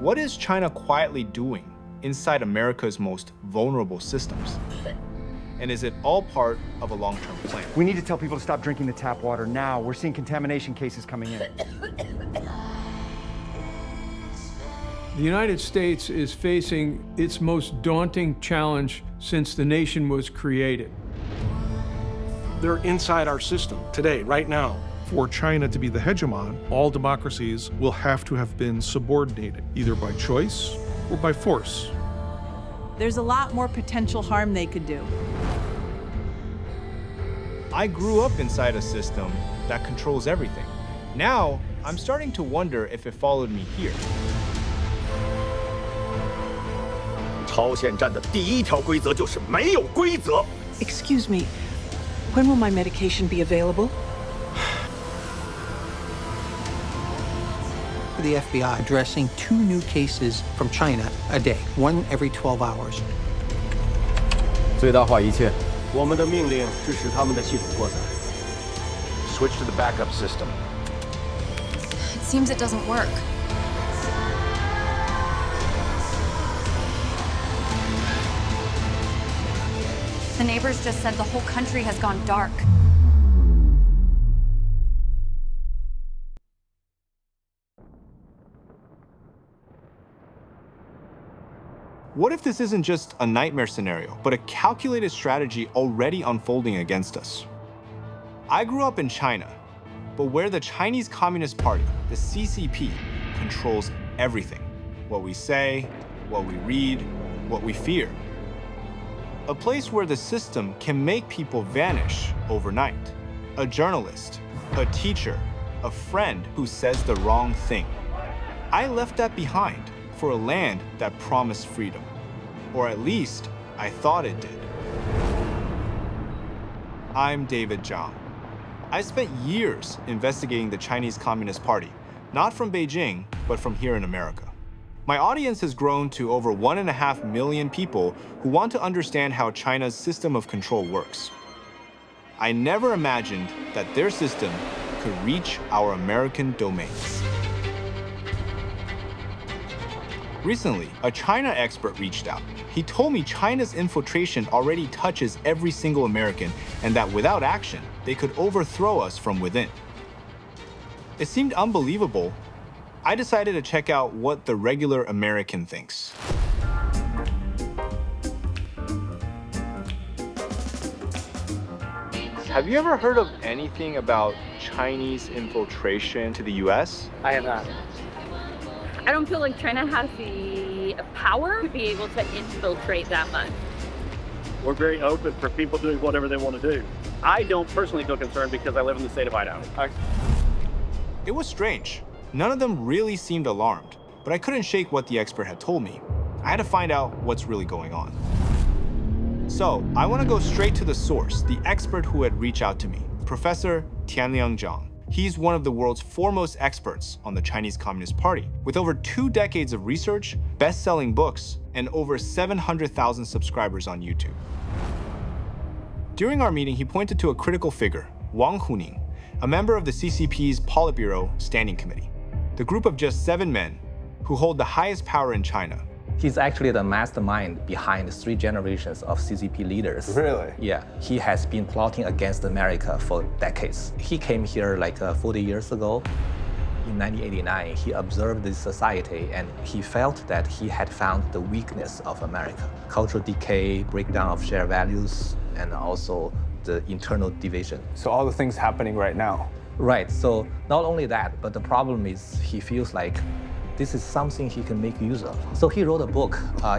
What is China quietly doing inside America's most vulnerable systems? And is it all part of a long-term plan? We need to tell people to stop drinking the tap water now. We're seeing contamination cases coming in. The United States is facing its most daunting challenge since the nation was created. They're inside our system today, right now. For China to be the hegemon, all democracies will have to have been subordinated, either by choice or by force. There's a lot more potential harm they could do. I grew up inside a system that controls everything. Now, I'm starting to wonder if it followed me here. 超限战的第一条规则就是没有规则。 Excuse me, when will my medication be available? The FBI addressing 2 new cases from China a day, 1 every 12 hours. 最大化一切。我们的命令是使他们的系统扩散。Switch to the backup system. It seems it doesn't work. The neighbors just said the whole country has gone dark. What if this isn't just a nightmare scenario, but a calculated strategy already unfolding against us? I grew up in China, but where the Chinese Communist Party, the CCP, controls everything. What we say, what we read, what we fear. A place where the system can make people vanish overnight. A journalist, a teacher, a friend who says the wrong thing. I left that behind for a land that promised freedom. Or at least, I thought it did. I'm David Zhang. I spent years investigating the Chinese Communist Party, not from Beijing, but from here in America. My audience has grown to over 1.5 million people who want to understand how China's system of control works. I never imagined that their system could reach our American domains. Recently, a China expert reached out. He told me China's infiltration already touches every single American and that without action, they could overthrow us from within. It seemed unbelievable. I decided to check out what the regular American thinks. Have you ever heard of anything about Chinese infiltration to the US? I have not. I don't feel like China has the power to be able to infiltrate that much. We're very open for people doing whatever they want to do. I don't personally feel concerned because I live in the state of Idaho. It was strange. None of them really seemed alarmed, but I couldn't shake what the expert had told me. I had to find out what's really going on. So, I want to go straight to the source, the expert who had reached out to me, Professor Tianliang Zhang. He's one of the world's foremost experts on the Chinese Communist Party, with over 2 decades of research, best-selling books, and over 700,000 subscribers on YouTube. During our meeting, he pointed to a critical figure, Wang Huning, a member of the CCP's Politburo Standing Committee, the group of just 7 men who hold the highest power in China. He's actually the mastermind behind 3 generations of CCP leaders. Really? Yeah, he has been plotting against America for decades. He came here like 40 years ago. In 1989, he observed this society and he felt that he had found the weakness of America. Cultural decay, breakdown of shared values, and also the internal division. So all the things happening right now. Right, so not only that, but the problem is he feels like this is something he can make use of. So he wrote a book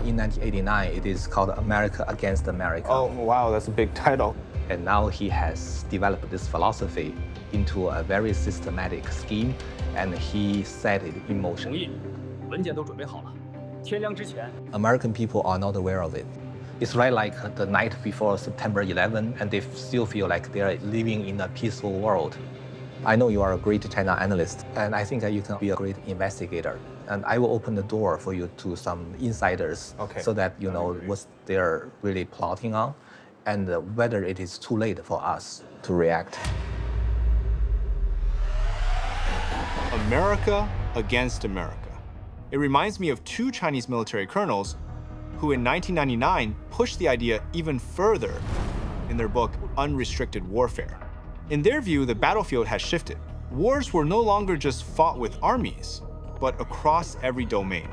in 1989. It is called America Against America. Oh, wow, that's a big title. And now he has developed this philosophy into a very systematic scheme, and he set it in motion. American people are not aware of it. It's right like the night before September 11, and they still feel like they are living in a peaceful world. I know you are a great China analyst, and I think that you can be a great investigator. And I will open the door for you to some insiders, so that you know what they're really plotting on, and whether it is too late for us to react. America against America. It reminds me of two Chinese military colonels who in 1999 pushed the idea even further in their book, Unrestricted Warfare. In their view, the battlefield has shifted. Wars were no longer just fought with armies, but across every domain.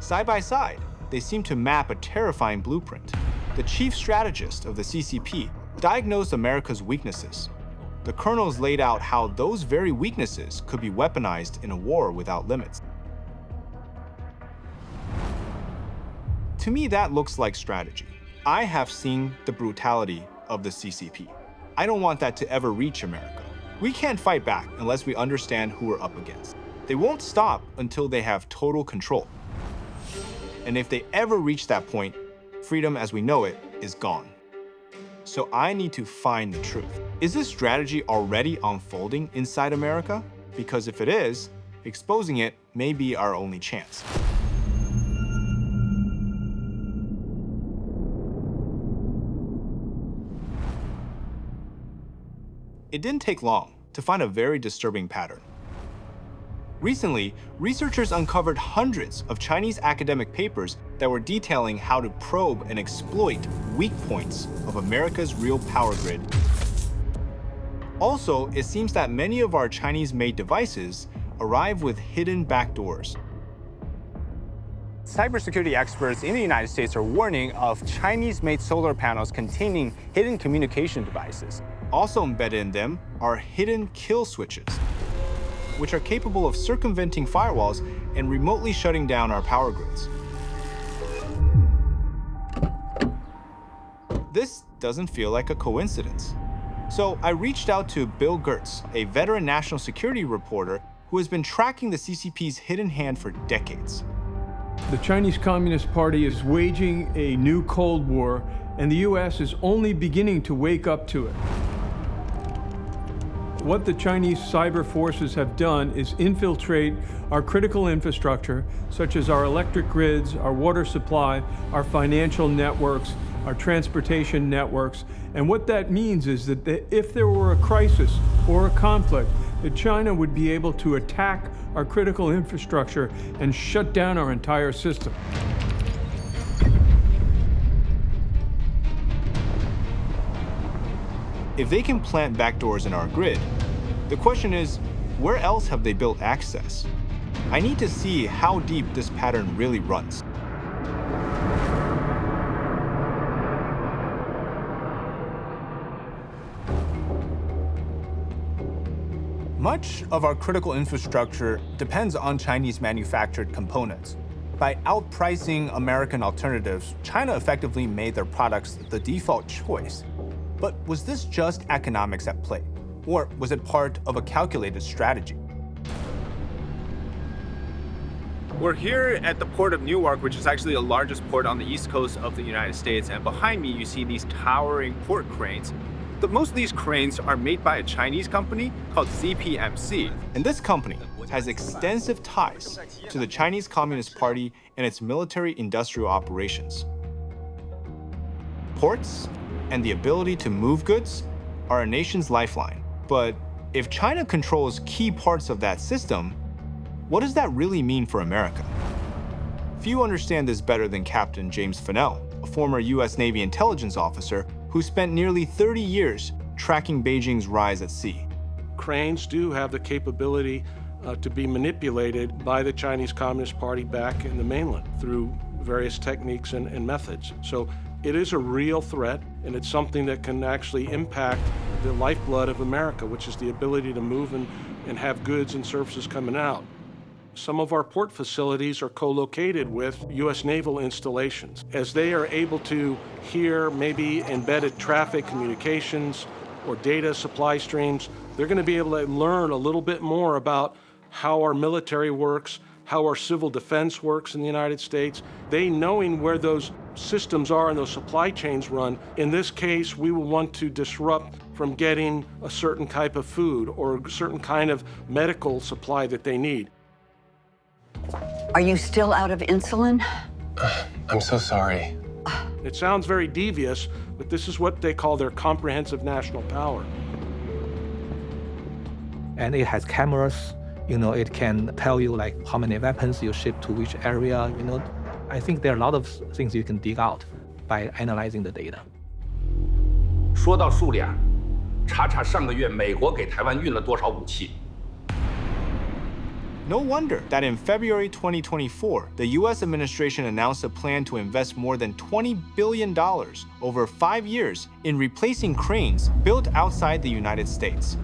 Side by side, they seem to map a terrifying blueprint. The chief strategist of the CCP diagnosed America's weaknesses. The colonels laid out how those very weaknesses could be weaponized in a war without limits. To me, that looks like strategy. I have seen the brutality of the CCP. I don't want that to ever reach America. We can't fight back unless we understand who we're up against. They won't stop until they have total control. And if they ever reach that point, freedom as we know it is gone. So I need to find the truth. Is this strategy already unfolding inside America? Because if it is, exposing it may be our only chance. It didn't take long to find a very disturbing pattern. Recently, researchers uncovered hundreds of Chinese academic papers that were detailing how to probe and exploit weak points of America's real power grid. Also, it seems that many of our Chinese-made devices arrive with hidden backdoors. Cybersecurity experts in the United States are warning of Chinese-made solar panels containing hidden communication devices. Also embedded in them are hidden kill switches, which are capable of circumventing firewalls and remotely shutting down our power grids. This doesn't feel like a coincidence. So I reached out to Bill Gertz, a veteran national security reporter who has been tracking the CCP's hidden hand for decades. The Chinese Communist Party is waging a new Cold War, and the US is only beginning to wake up to it. What the Chinese cyber forces have done is infiltrate our critical infrastructure, such as our electric grids, our water supply, our financial networks, our transportation networks. And what that means is that if there were a crisis or a conflict, that China would be able to attack our critical infrastructure and shut down our entire system. If they can plant backdoors in our grid, the question is, where else have they built access? I need to see how deep this pattern really runs. Much of our critical infrastructure depends on Chinese manufactured components. By outpricing American alternatives, China effectively made their products the default choice. But was this just economics at play? Or was it part of a calculated strategy? We're here at the port of Newark, which is actually the largest port on the east coast of the United States. And behind me, you see these towering port cranes. Most of these cranes are made by a Chinese company called ZPMC. And this company has extensive ties to the Chinese Communist Party and its military-industrial operations. Ports and the ability to move goods are a nation's lifeline. But if China controls key parts of that system, what does that really mean for America? Few understand this better than Captain James Fennell, a former US Navy intelligence officer who spent nearly 30 years tracking Beijing's rise at sea. Cranes do have the capability to be manipulated by the Chinese Communist Party back in the mainland through various techniques and methods. So it is a real threat, and it's something that can actually impact the lifeblood of America, which is the ability to move and have goods and services coming out. Some of our port facilities are co-located with U.S. naval installations. As they are able to hear maybe embedded traffic communications or data supply streams, they're going to be able to learn a little bit more about how our military works, how our civil defense works in the United States. They knowing where those systems are and those supply chains run. In this case, we will want to disrupt from getting a certain type of food or a certain kind of medical supply that they need. Are you still out of insulin? I'm so sorry. It sounds very devious, but this is what they call their comprehensive national power. And it has cameras, It can tell you like how many weapons you ship to which area. I think there are a lot of things you can dig out by analyzing the data. 说到数量，查查上个月美国给台湾运了多少武器。 No wonder that in February 2024, the US administration announced a plan to invest more than $20 billion over 5 years in replacing cranes built outside the United States.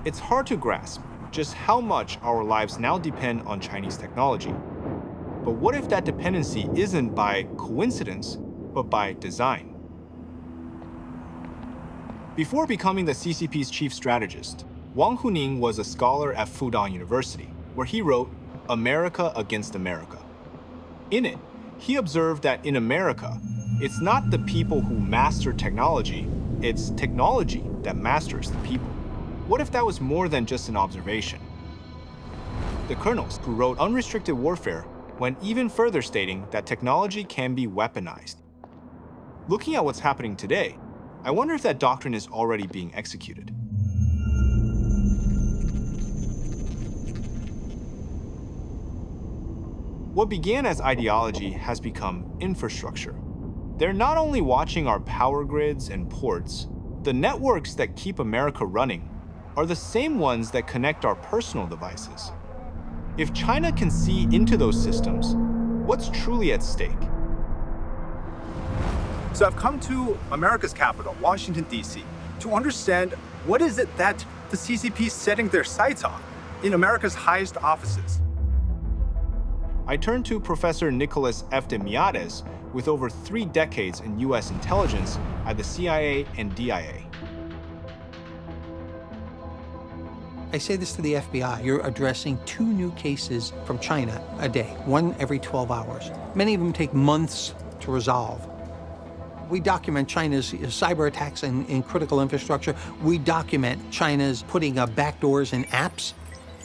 It's hard to grasp just how much our lives now depend on Chinese technology. But what if that dependency isn't by coincidence, but by design? Before becoming the CCP's chief strategist, Wang Huning was a scholar at Fudan University, where he wrote America Against America. In it, he observed that in America, it's not the people who master technology, it's technology that masters the people. What if that was more than just an observation? The colonels who wrote Unrestricted Warfare went even further, stating that technology can be weaponized. Looking at what's happening today, I wonder if that doctrine is already being executed. What began as ideology has become infrastructure. They're not only watching our power grids and ports, the networks that keep America running are the same ones that connect our personal devices. If China can see into those systems, what's truly at stake? So I've come to America's capital, Washington, D.C., to understand what is it that the CCP is setting their sights on in America's highest offices. I turned to Professor Nicholas F. de Miades, with over 3 decades in US intelligence at the CIA and DIA. I say this to the FBI. You're addressing 2 new cases from China a day, 1 every 12 hours. Many of them take months to resolve. We document China's cyber attacks in critical infrastructure. We document China's putting backdoors in apps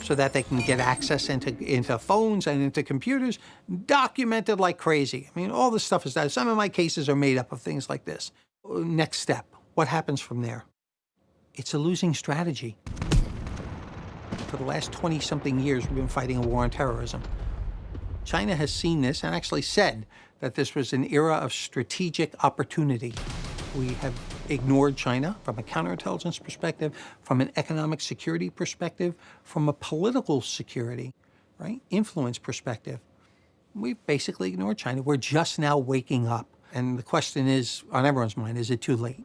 so that they can get access into phones and into computers, documented like crazy. I mean, all this stuff is done. Some of my cases are made up of things like this. Next step, what happens from there? It's a losing strategy. For the last 20-something years, we've been fighting a war on terrorism. China has seen this and actually said that this was an era of strategic opportunity. We have ignored China from a counterintelligence perspective, from an economic security perspective, from a political security, right, influence perspective. We've basically ignored China. We're just now waking up. And the question is, on everyone's mind, is it too late?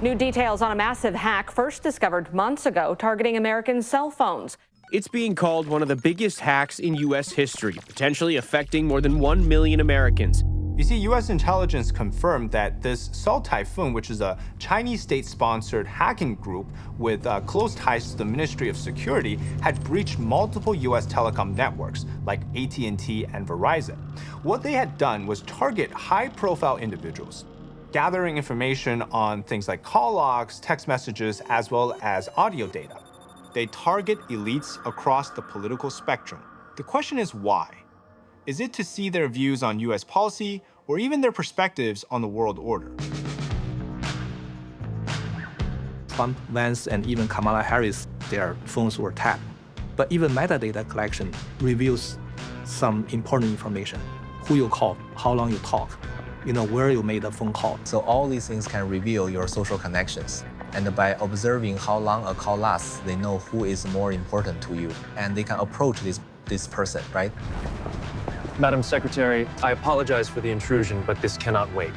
New details on a massive hack first discovered months ago targeting American cell phones. It's being called one of the biggest hacks in U.S. history, potentially affecting more than 1 million Americans. You see, US intelligence confirmed that this Salt Typhoon, which is a Chinese state-sponsored hacking group with close ties to the Ministry of Security, had breached multiple US telecom networks like AT&T and Verizon. What they had done was target high-profile individuals, gathering information on things like call logs, text messages, as well as audio data. They target elites across the political spectrum. The question is why? Is it to see their views on US policy or even their perspectives on the world order? Trump, Vance, and even Kamala Harris, their phones were tapped. But even metadata collection reveals some important information. Who you call, how long you talk, where you made a phone call. So all these things can reveal your social connections. And by observing how long a call lasts, they know who is more important to you. And they can approach this person, right? Madam Secretary, I apologize for the intrusion, but this cannot wait.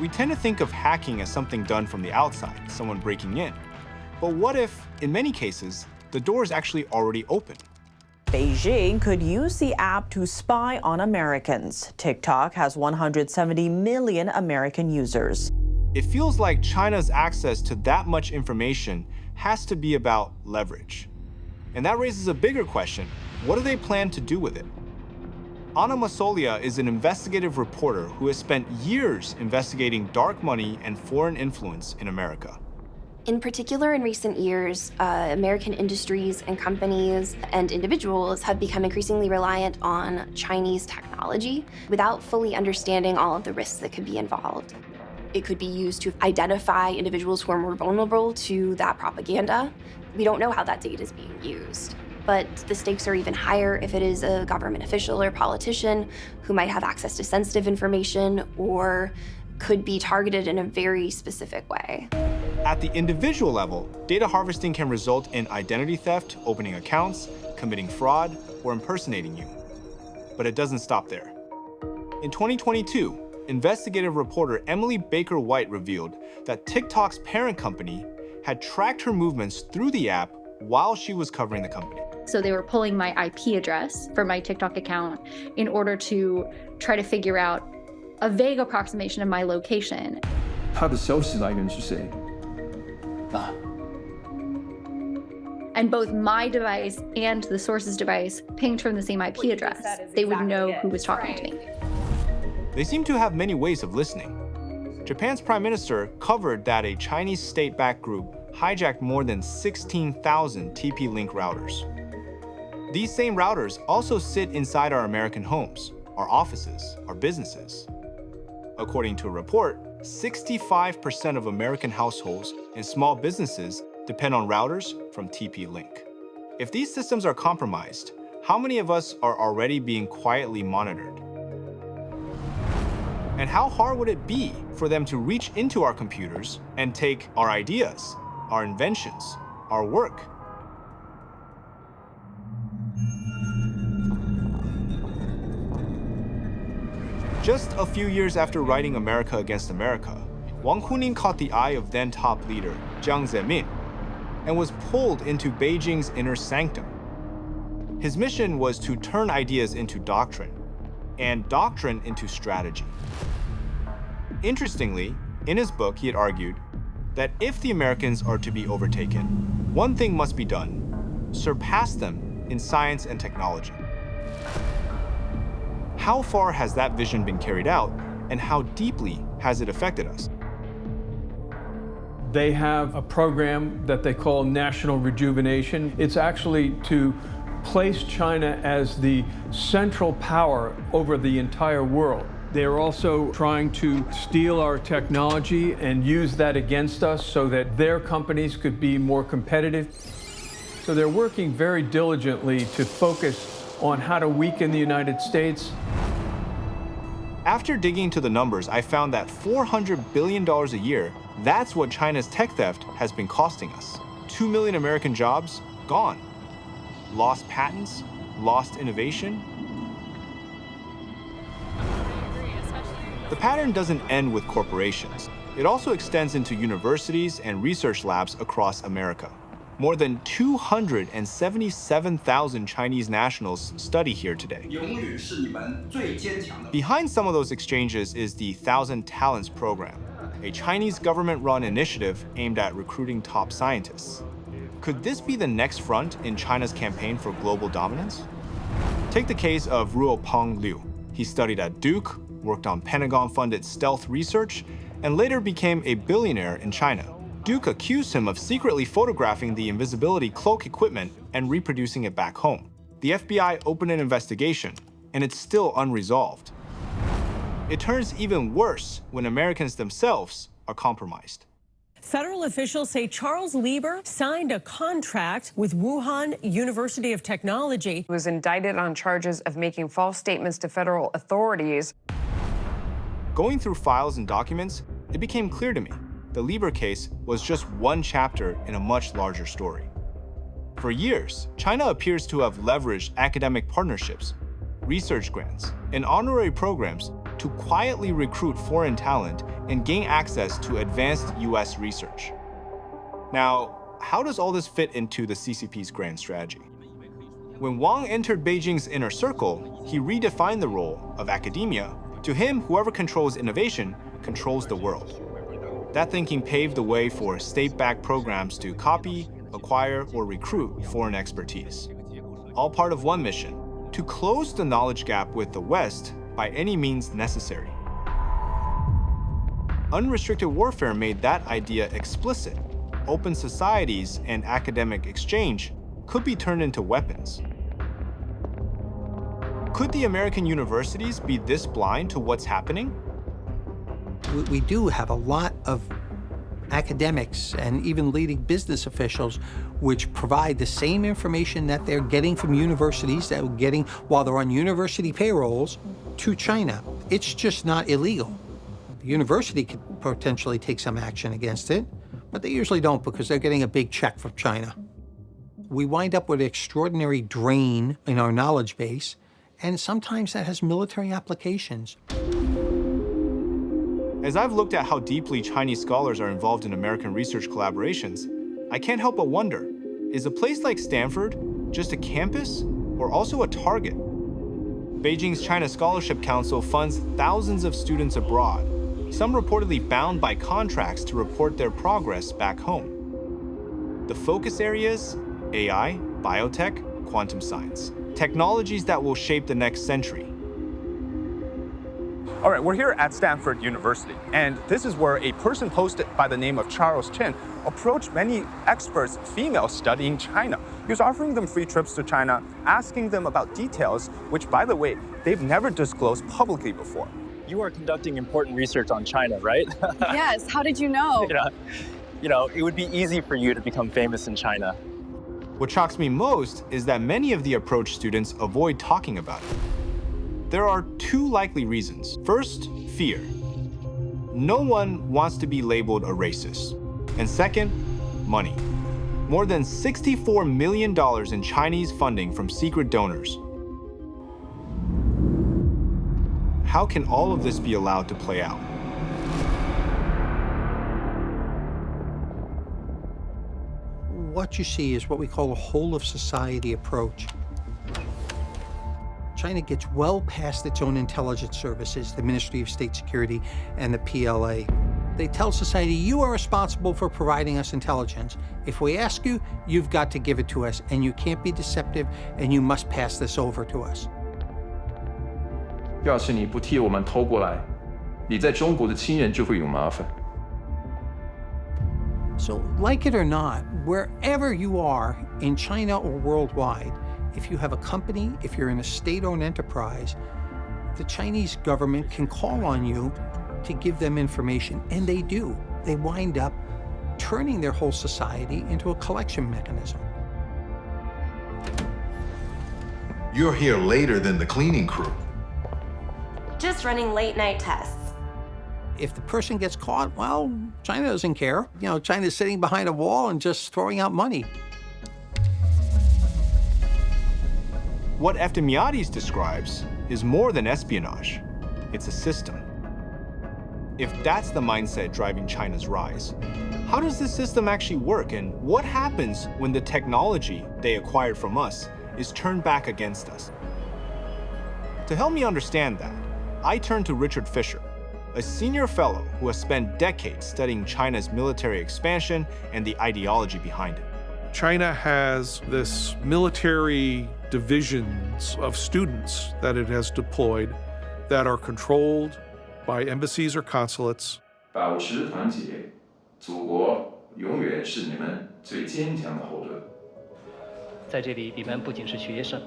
We tend to think of hacking as something done from the outside, someone breaking in. But what if, in many cases, the door is actually already open? Beijing could use the app to spy on Americans. TikTok has 170 million American users. It feels like China's access to that much information has to be about leverage. And that raises a bigger question. What do they plan to do with it? Anna Masolia is an investigative reporter who has spent years investigating dark money and foreign influence in America. In particular, in recent years, American industries and companies and individuals have become increasingly reliant on Chinese technology without fully understanding all of the risks that could be involved. it could be used to identify individuals who are more vulnerable to that propaganda. We don't know how that data is being used. But the stakes are even higher if it is a government official or politician who might have access to sensitive information or could be targeted in a very specific way. At the individual level, data harvesting can result in identity theft, opening accounts, committing fraud, or impersonating you. But it doesn't stop there. In 2022, investigative reporter Emily Baker White revealed that TikTok's parent company had tracked her movements through the app while she was covering the company. So they were pulling my IP address for my TikTok account in order to try to figure out a vague approximation of my location. 它的消息来源是谁？ And both my device and the source's device pinged from the same IP address. They would know who was talking to me. They seem to have many ways of listening. Japan's prime minister covered that a Chinese state-backed group hijacked more than 16,000 TP-Link routers. These same routers also sit inside our American homes, our offices, our businesses. According to a report, 65% of American households and small businesses depend on routers from TP-Link. If these systems are compromised, how many of us are already being quietly monitored? And how hard would it be for them to reach into our computers and take our ideas, our inventions, our work? Just a few years after writing America Against America, Wang Huning caught the eye of then top leader Jiang Zemin and was pulled into Beijing's inner sanctum. His mission was to turn ideas into doctrine and doctrine into strategy. Interestingly, in his book, he had argued that if the Americans are to be overtaken, one thing must be done: surpass them in science and technology. How far has that vision been carried out, and how deeply has it affected us? They have a program that they call National Rejuvenation. It's actually to place China as the central power over the entire world. They're also trying to steal our technology and use that against us so that their companies could be more competitive. So they're working very diligently to focus on how to weaken the United States. After digging into the numbers, I found that $400 billion a year, that's what China's tech theft has been costing us. 2 million American jobs, gone. Lost patents, lost innovation. The pattern doesn't end with corporations. It also extends into universities and research labs across America. More than 277,000 Chinese nationals study here today. Behind some of those exchanges is the Thousand Talents Program, a Chinese government-run initiative aimed at recruiting top scientists. Could this be the next front in China's campaign for global dominance? Take the case of Ruopeng Liu. He studied at Duke, worked on Pentagon-funded stealth research, and later became a billionaire in China. Duke accused him of secretly photographing the invisibility cloak equipment and reproducing it back home. The FBI opened an investigation, and it's still unresolved. It turns even worse when Americans themselves are compromised. Federal officials say Charles Lieber signed a contract with Wuhan University of Technology. He was indicted on charges of making false statements to federal authorities. Going through files and documents, it became clear to me the Lieber case was just one chapter in a much larger story. For years, China appears to have leveraged academic partnerships, research grants, and honorary programs to quietly recruit foreign talent and gain access to advanced US research. Now, how does all this fit into the CCP's grand strategy? When Wang entered Beijing's inner circle, he redefined the role of academia. To him, whoever controls innovation controls the world. That thinking paved the way for state-backed programs to copy, acquire, or recruit foreign expertise. All part of one mission: to close the knowledge gap with the West by any means necessary. Unrestricted warfare made that idea explicit. Open societies and academic exchange could be turned into weapons. Could the American universities be this blind to what's happening? We do have a lot of academics and even leading business officials which provide the same information that they're getting from universities, that they're getting while they're on university payrolls, to China. It's just not illegal. The university could potentially take some action against it, but they usually don't because they're getting a big check from China. We wind up with an extraordinary drain in our knowledge base, and sometimes that has military applications. As I've looked at how deeply Chinese scholars are involved in American research collaborations, I can't help but wonder, is a place like Stanford just a campus or also a target? Beijing's China Scholarship Council funds thousands of students abroad, some reportedly bound by contracts to report their progress back home. The focus areas: AI, biotech, quantum science, technologies that will shape the next century. All right, we're here at Stanford University, and this is where a person posted by the name of Charles Chen approached many experts, females studying China. He was offering them free trips to China, asking them about details, which, by the way, they've never disclosed publicly before. You are conducting important research on China, right? Yes, how did you know? You know, it would be easy for you to become famous in China. What shocks me most is that many of the approached students avoid talking about it. There are two likely reasons. First, fear. No one wants to be labeled a racist. And second, money. More than $64 million in Chinese funding from secret donors. How can all of this be allowed to play out? What you see is what we call a whole-of-society approach. China gets well past its own intelligence services, the Ministry of State Security and the PLA. They tell society, you are responsible for providing us intelligence. If we ask you, you've got to give it to us, and you can't be deceptive, and you must pass this over to us. 要是你不替我们偷过来，你在中国的亲人就会有麻烦。 So, like it or not, wherever you are in China or worldwide, if you have a company, if you're in a state-owned enterprise, the Chinese government can call on you to give them information, and they do. They wind up turning their whole society into a collection mechanism. You're here later than the cleaning crew. Just running late-night tests. If the person gets caught, well, China doesn't care. You know, China's sitting behind a wall and just throwing out money. What Efthymiades describes is more than espionage. It's a system. If that's the mindset driving China's rise, how does this system actually work, and what happens when the technology they acquired from us is turned back against us? To help me understand that, I turn to Richard Fisher, a senior fellow who has spent decades studying China's military expansion and the ideology behind it. China has this military divisions of students that it has deployed that are controlled by embassies or consulates. 保持团结，祖国永远是你们最坚强的后盾。在这里，你们不仅是学生，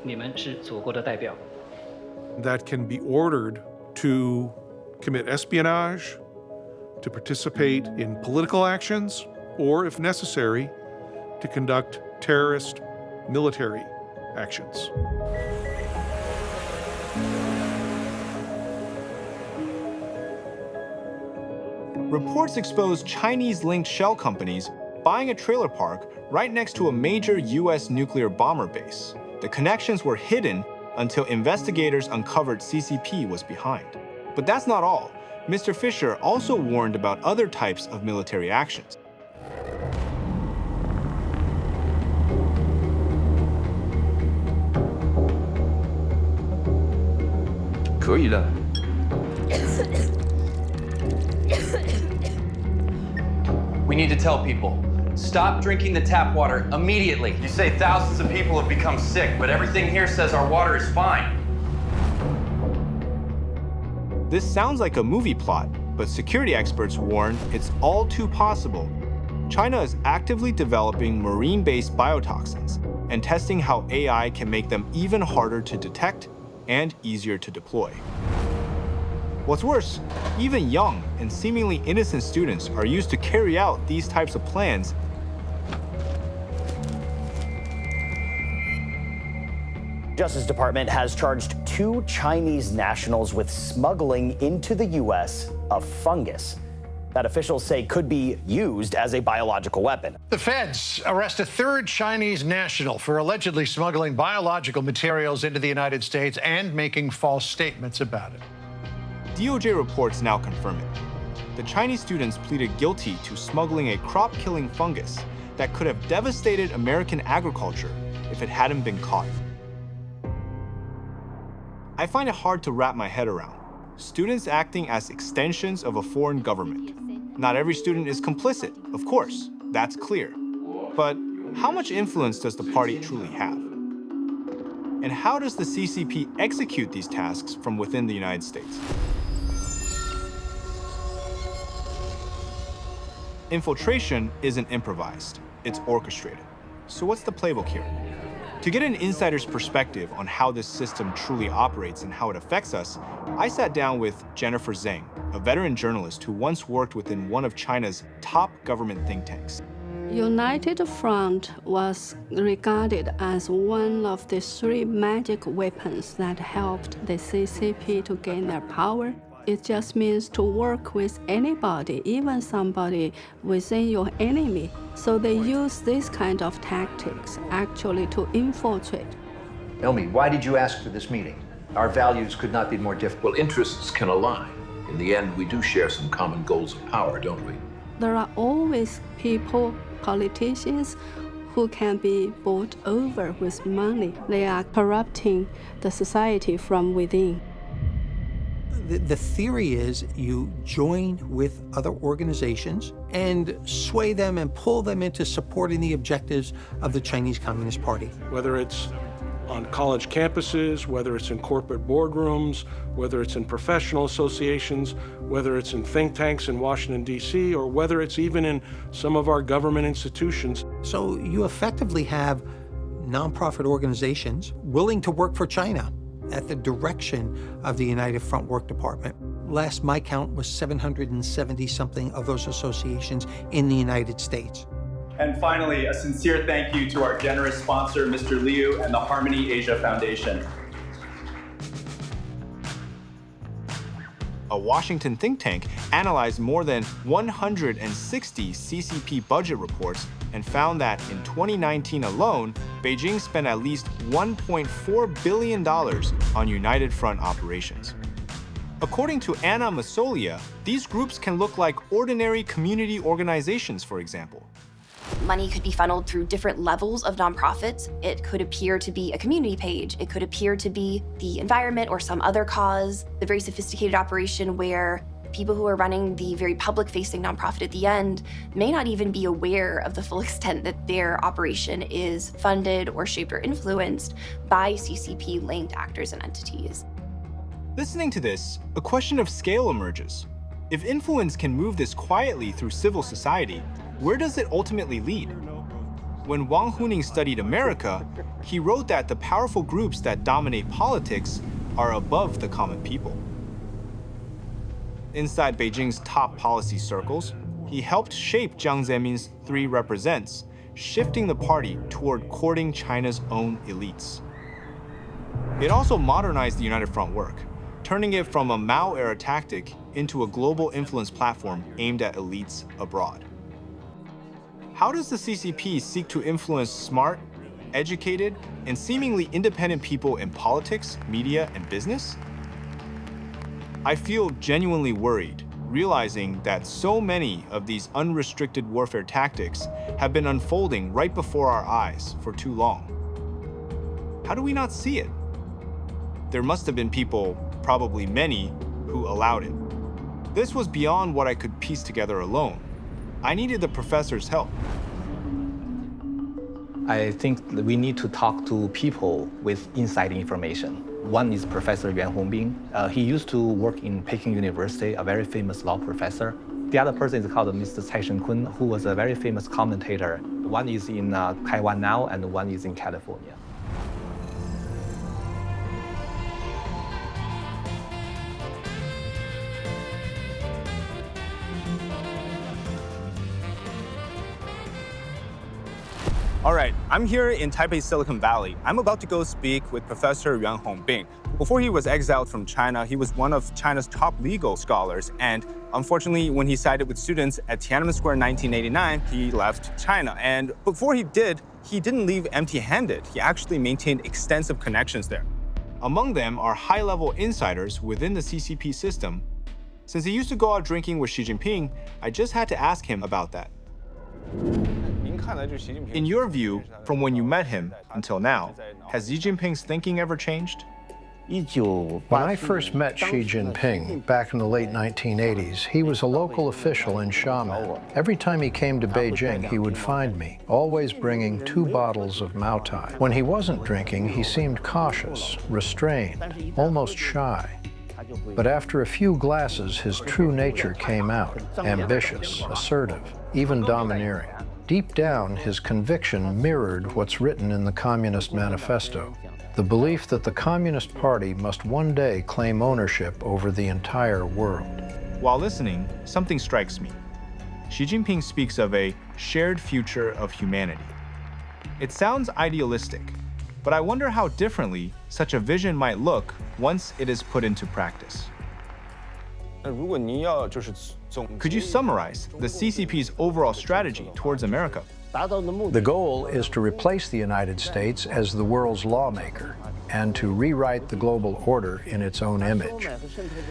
你们是祖国的代表。 That can be ordered to commit espionage, to participate in political actions, or, if necessary, to conduct terrorist military actions. Reports expose Chinese-linked shell companies buying a trailer park right next to a major US nuclear bomber base. The connections were hidden until investigators uncovered CCP was behind. But that's not all. Mr. Fisher also warned about other types of military actions. We need to tell people. Stop drinking the tap water immediately. You say thousands of people have become sick, but everything here says our water is fine. This sounds like a movie plot, but security experts warn it's all too possible. China is actively developing marine-based biotoxins and testing how AI can make them even harder to detect and easier to deploy. What's worse, even young and seemingly innocent students are used to carry out these types of plans. Justice Department has charged 2 Chinese nationals with smuggling into the U.S. of fungus that officials say could be used as a biological weapon. The feds arrest a 3rd Chinese national for allegedly smuggling biological materials into the United States and making false statements about it. DOJ reports now confirm it. The Chinese students pleaded guilty to smuggling a crop-killing fungus that could have devastated American agriculture if it hadn't been caught. I find it hard to wrap my head around. Students acting as extensions of a foreign government. Not every student is complicit, of course, that's clear. But how much influence does the party truly have? And how does the CCP execute these tasks from within the United States? Infiltration isn't improvised, it's orchestrated. So what's the playbook here? To get an insider's perspective on how this system truly operates and how it affects us, I sat down with Jennifer Zhang, a veteran journalist who once worked within one of China's top government think tanks. United Front was regarded as one of the 3 magic weapons that helped the CCP to gain their power. It just means to work with anybody, even somebody within your enemy. So they use this kind of tactics actually to infiltrate. Elmi, why did you ask for this meeting? Our values could not be more different. Well, interests can align. In the end, we do share some common goals of power, don't we? There are always people, politicians, who can be bought over with money. They are corrupting the society from within. The theory is you join with other organizations and sway them and pull them into supporting the objectives of the Chinese Communist Party. Whether it's on college campuses, whether it's in corporate boardrooms, whether it's in professional associations, whether it's in think tanks in Washington, D.C., or whether it's even in some of our government institutions. So you effectively have nonprofit organizations willing to work for China at the direction of the United Front Work Department. Last my count was 770-something of those associations in the United States. And finally, a sincere thank you to our generous sponsor, Mr. Liu, and the Harmony Asia Foundation. A Washington think tank analyzed more than 160 CCP budget reports and found that in 2019 alone, Beijing spent at least $1.4 billion on United Front operations. According to Anna Masolia, these groups can look like ordinary community organizations, for example. Money could be funneled through different levels of nonprofits. It could appear to be a community page. It could appear to be the environment or some other cause. The very sophisticated operation where people who are running the very public-facing nonprofit at the end may not even be aware of the full extent that their operation is funded or shaped or influenced by CCP-linked actors and entities. Listening to this, a question of scale emerges. If influence can move this quietly through civil society, where does it ultimately lead? When Wang Huning studied America, he wrote that the powerful groups that dominate politics are above the common people. Inside Beijing's top policy circles, he helped shape Jiang Zemin's 3 represents, shifting the party toward courting China's own elites. It also modernized the United Front work, turning it from a Mao-era tactic into a global influence platform aimed at elites abroad. How does the CCP seek to influence smart, educated, and seemingly independent people in politics, media, and business? I feel genuinely worried, realizing that so many of these unrestricted warfare tactics have been unfolding right before our eyes for too long. How do we not see it? There must have been people, probably many, who allowed it. This was beyond what I could piece together alone. I needed the professor's help. I think we need to talk to people with inside information. One is Professor Yuan Hongbin. He used to work in Peking University, a very famous law professor. The other person is called Mr. Cai Shenkun, who was a very famous commentator. One is in Taiwan now, and one is in California. All right, I'm here in Taipei, Silicon Valley. I'm about to go speak with Professor Yuan Hongbing. Before he was exiled from China, he was one of China's top legal scholars. And unfortunately, when he sided with students at Tiananmen Square in 1989, he left China. And before he didn't leave empty-handed. He actually maintained extensive connections there. Among them are high-level insiders within the CCP system. Since he used to go out drinking with Xi Jinping, I just had to ask him about that. In your view, from when you met him until now, has Xi Jinping's thinking ever changed? When I first met Xi Jinping back in the late 1980s, he was a local official in Xiamen. Every time he came to Beijing, he would find me, always bringing 2 bottles of Maotai. When he wasn't drinking, he seemed cautious, restrained, almost shy. But after a few glasses, his true nature came out, ambitious, assertive, even domineering. Deep down, his conviction mirrored what's written in the Communist Manifesto, the belief that the Communist Party must one day claim ownership over the entire world. While listening, something strikes me. Xi Jinping speaks of a shared future of humanity. It sounds idealistic, but I wonder how differently such a vision might look once it is put into practice. Could you summarize the CCP's overall strategy towards America? The goal is to replace the United States as the world's lawmaker and to rewrite the global order in its own image.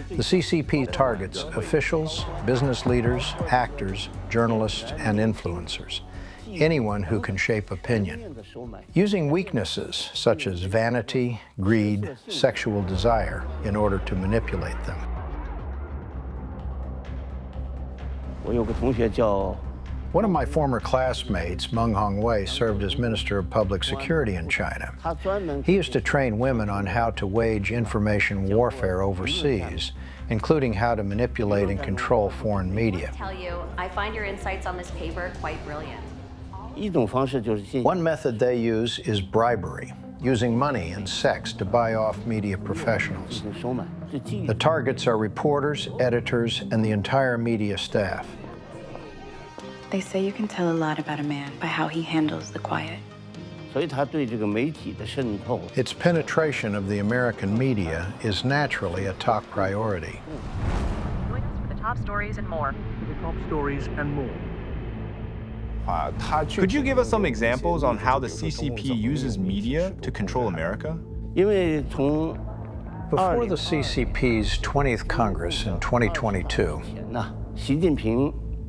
The CCP targets officials, business leaders, actors, journalists, and influencers, anyone who can shape opinion, using weaknesses such as vanity, greed, sexual desire in order to manipulate them. One of my former classmates, Meng Hongwei, served as Minister of Public Security in China. He used to train women on how to wage information warfare overseas, including how to manipulate and control foreign media. I find your insights on this paper quite brilliant. One method they use is bribery, using money and sex to buy off media professionals. The targets are reporters, editors, and the entire media staff. They say you can tell a lot about a man by how he handles the quiet. Its penetration of the American media is naturally a top priority. Join us for the top stories and more. The top stories and more. Could you give us some examples on how the CCP uses media to control America? Before the CCP's 20th Congress in 2022, Xi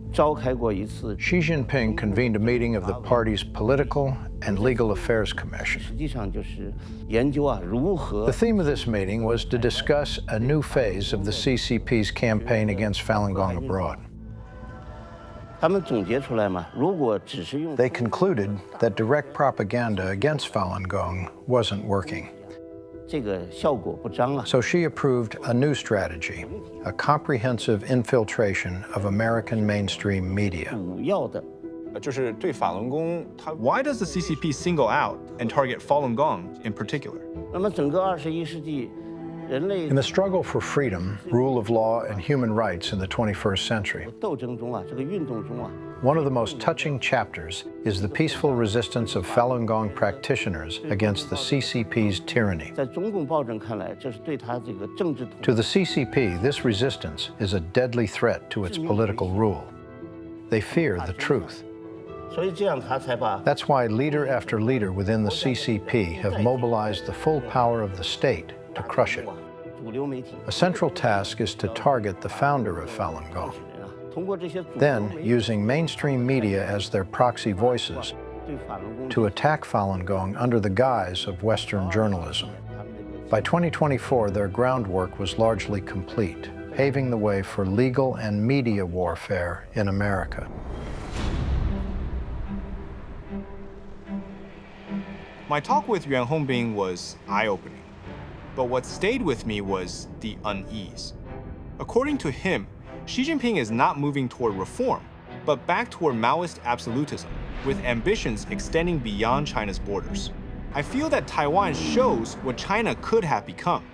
Jinping convened a meeting of the party's Political and Legal Affairs Commission. The theme of this meeting was to discuss a new phase of the CCP's campaign against Falun Gong abroad. They concluded that direct propaganda against Falun Gong wasn't working. So Xi approved a new strategy, a comprehensive infiltration of American mainstream media. Why does the CCP single out and target Falun Gong in particular? In the struggle for freedom, rule of law, and human rights in the 21st century, one of the most touching chapters is the peaceful resistance of Falun Gong practitioners against the CCP's tyranny. To the CCP, this resistance is a deadly threat to its political rule. They fear the truth. That's why leader after leader within the CCP have mobilized the full power of the state to crush it. A central task is to target the founder of Falun Gong. Then, using mainstream media as their proxy voices, to attack Falun Gong under the guise of Western journalism. By 2024, their groundwork was largely complete, paving the way for legal and media warfare in America. My talk with Yuan Hongbing was eye-opening. But what stayed with me was the unease. According to him, Xi Jinping is not moving toward reform, but back toward Maoist absolutism, with ambitions extending beyond China's borders. I feel that Taiwan shows what China could have become: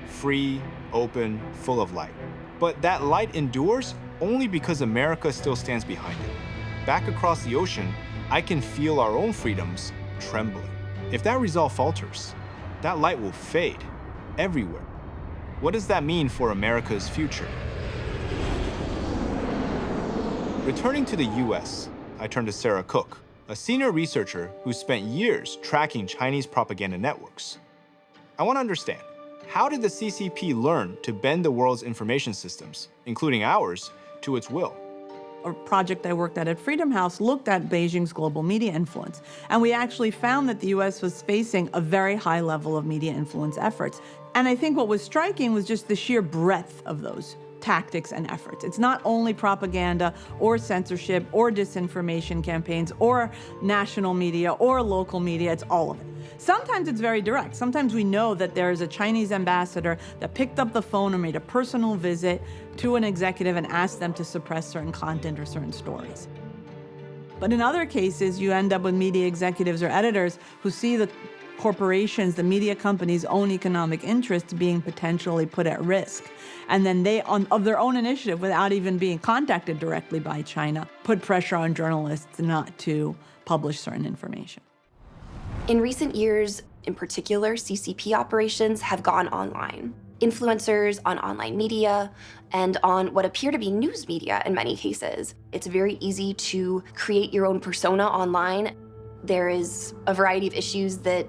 free, open, full of light. But that light endures only because America still stands behind it. Back across the ocean, I can feel our own freedoms trembling. If that resolve falters, that light will fade everywhere. What does that mean for America's future? Returning to the US, I turn to Sarah Cook, a senior researcher who spent years tracking Chinese propaganda networks. I want to understand, how did the CCP learn to bend the world's information systems, including ours, to its will? A project I worked at Freedom House looked at Beijing's global media influence. And we actually found that the US was facing a very high level of media influence efforts. And I think what was striking was just the sheer breadth of those tactics and efforts. It's not only propaganda or censorship or disinformation campaigns or national media or local media, it's all of it. Sometimes it's very direct. Sometimes we know that there is a Chinese ambassador that picked up the phone or made a personal visit to an executive and asked them to suppress certain content or certain stories. But in other cases, you end up with media executives or editors who see the corporations, the media companies' own economic interests being potentially put at risk. And then they, of their own initiative, without even being contacted directly by China, put pressure on journalists not to publish certain information. In recent years, in particular, CCP operations have gone online. Influencers on online media and on what appear to be news media in many cases. It's very easy to create your own persona online. There is a variety of issues that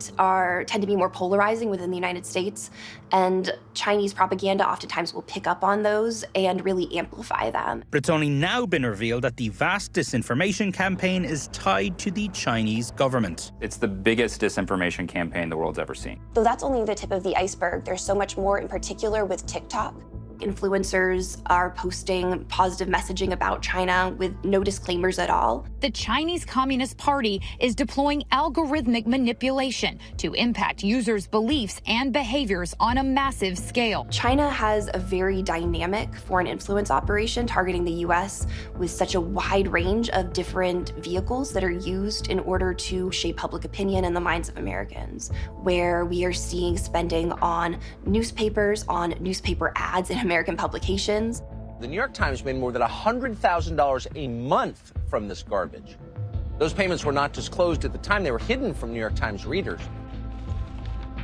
tend to be more polarizing within the United States, and Chinese propaganda oftentimes will pick up on those and really amplify them. But it's only now been revealed that the vast disinformation campaign is tied to the Chinese government. It's the biggest disinformation campaign the world's ever seen. Though that's only the tip of the iceberg. There's so much more, in particular with TikTok. Influencers are posting positive messaging about China with no disclaimers at all. The Chinese Communist Party is deploying algorithmic manipulation to impact users' beliefs and behaviors on a massive scale. China has a very dynamic foreign influence operation targeting the US with such a wide range of different vehicles that are used in order to shape public opinion in the minds of Americans, where we are seeing spending on newspapers, on newspaper ads in American publications. The New York Times made more than $100,000 a month from this garbage. Those payments were not disclosed at the time. They were hidden from New York Times readers.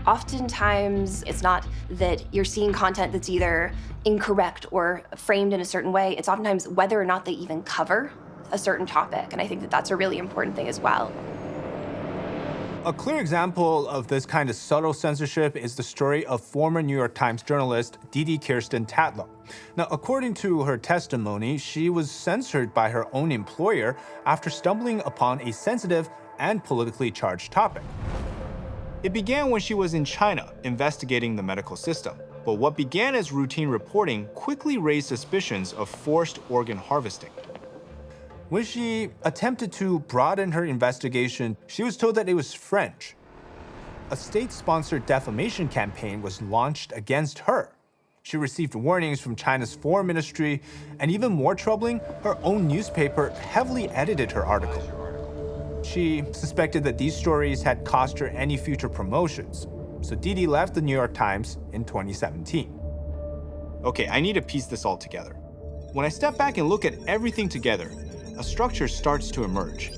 Oftentimes, it's not that you're seeing content that's either incorrect or framed in a certain way. It's oftentimes whether or not they even cover a certain topic. And I think that that's a really important thing as well. A clear example of this kind of subtle censorship is the story of former New York Times journalist Didi Kirsten Tatlow. Now, according to her testimony, she was censored by her own employer after stumbling upon a sensitive and politically charged topic. It began when she was in China investigating the medical system. But what began as routine reporting quickly raised suspicions of forced organ harvesting. When she attempted to broaden her investigation, she was told that it was French. A state-sponsored defamation campaign was launched against her. She received warnings from China's foreign ministry, and even more troubling, her own newspaper heavily edited her article. She suspected that these stories had cost her any future promotions, so Didi left the New York Times in 2017. Okay, I need to piece this all together. When I step back and look at everything together, a structure starts to emerge.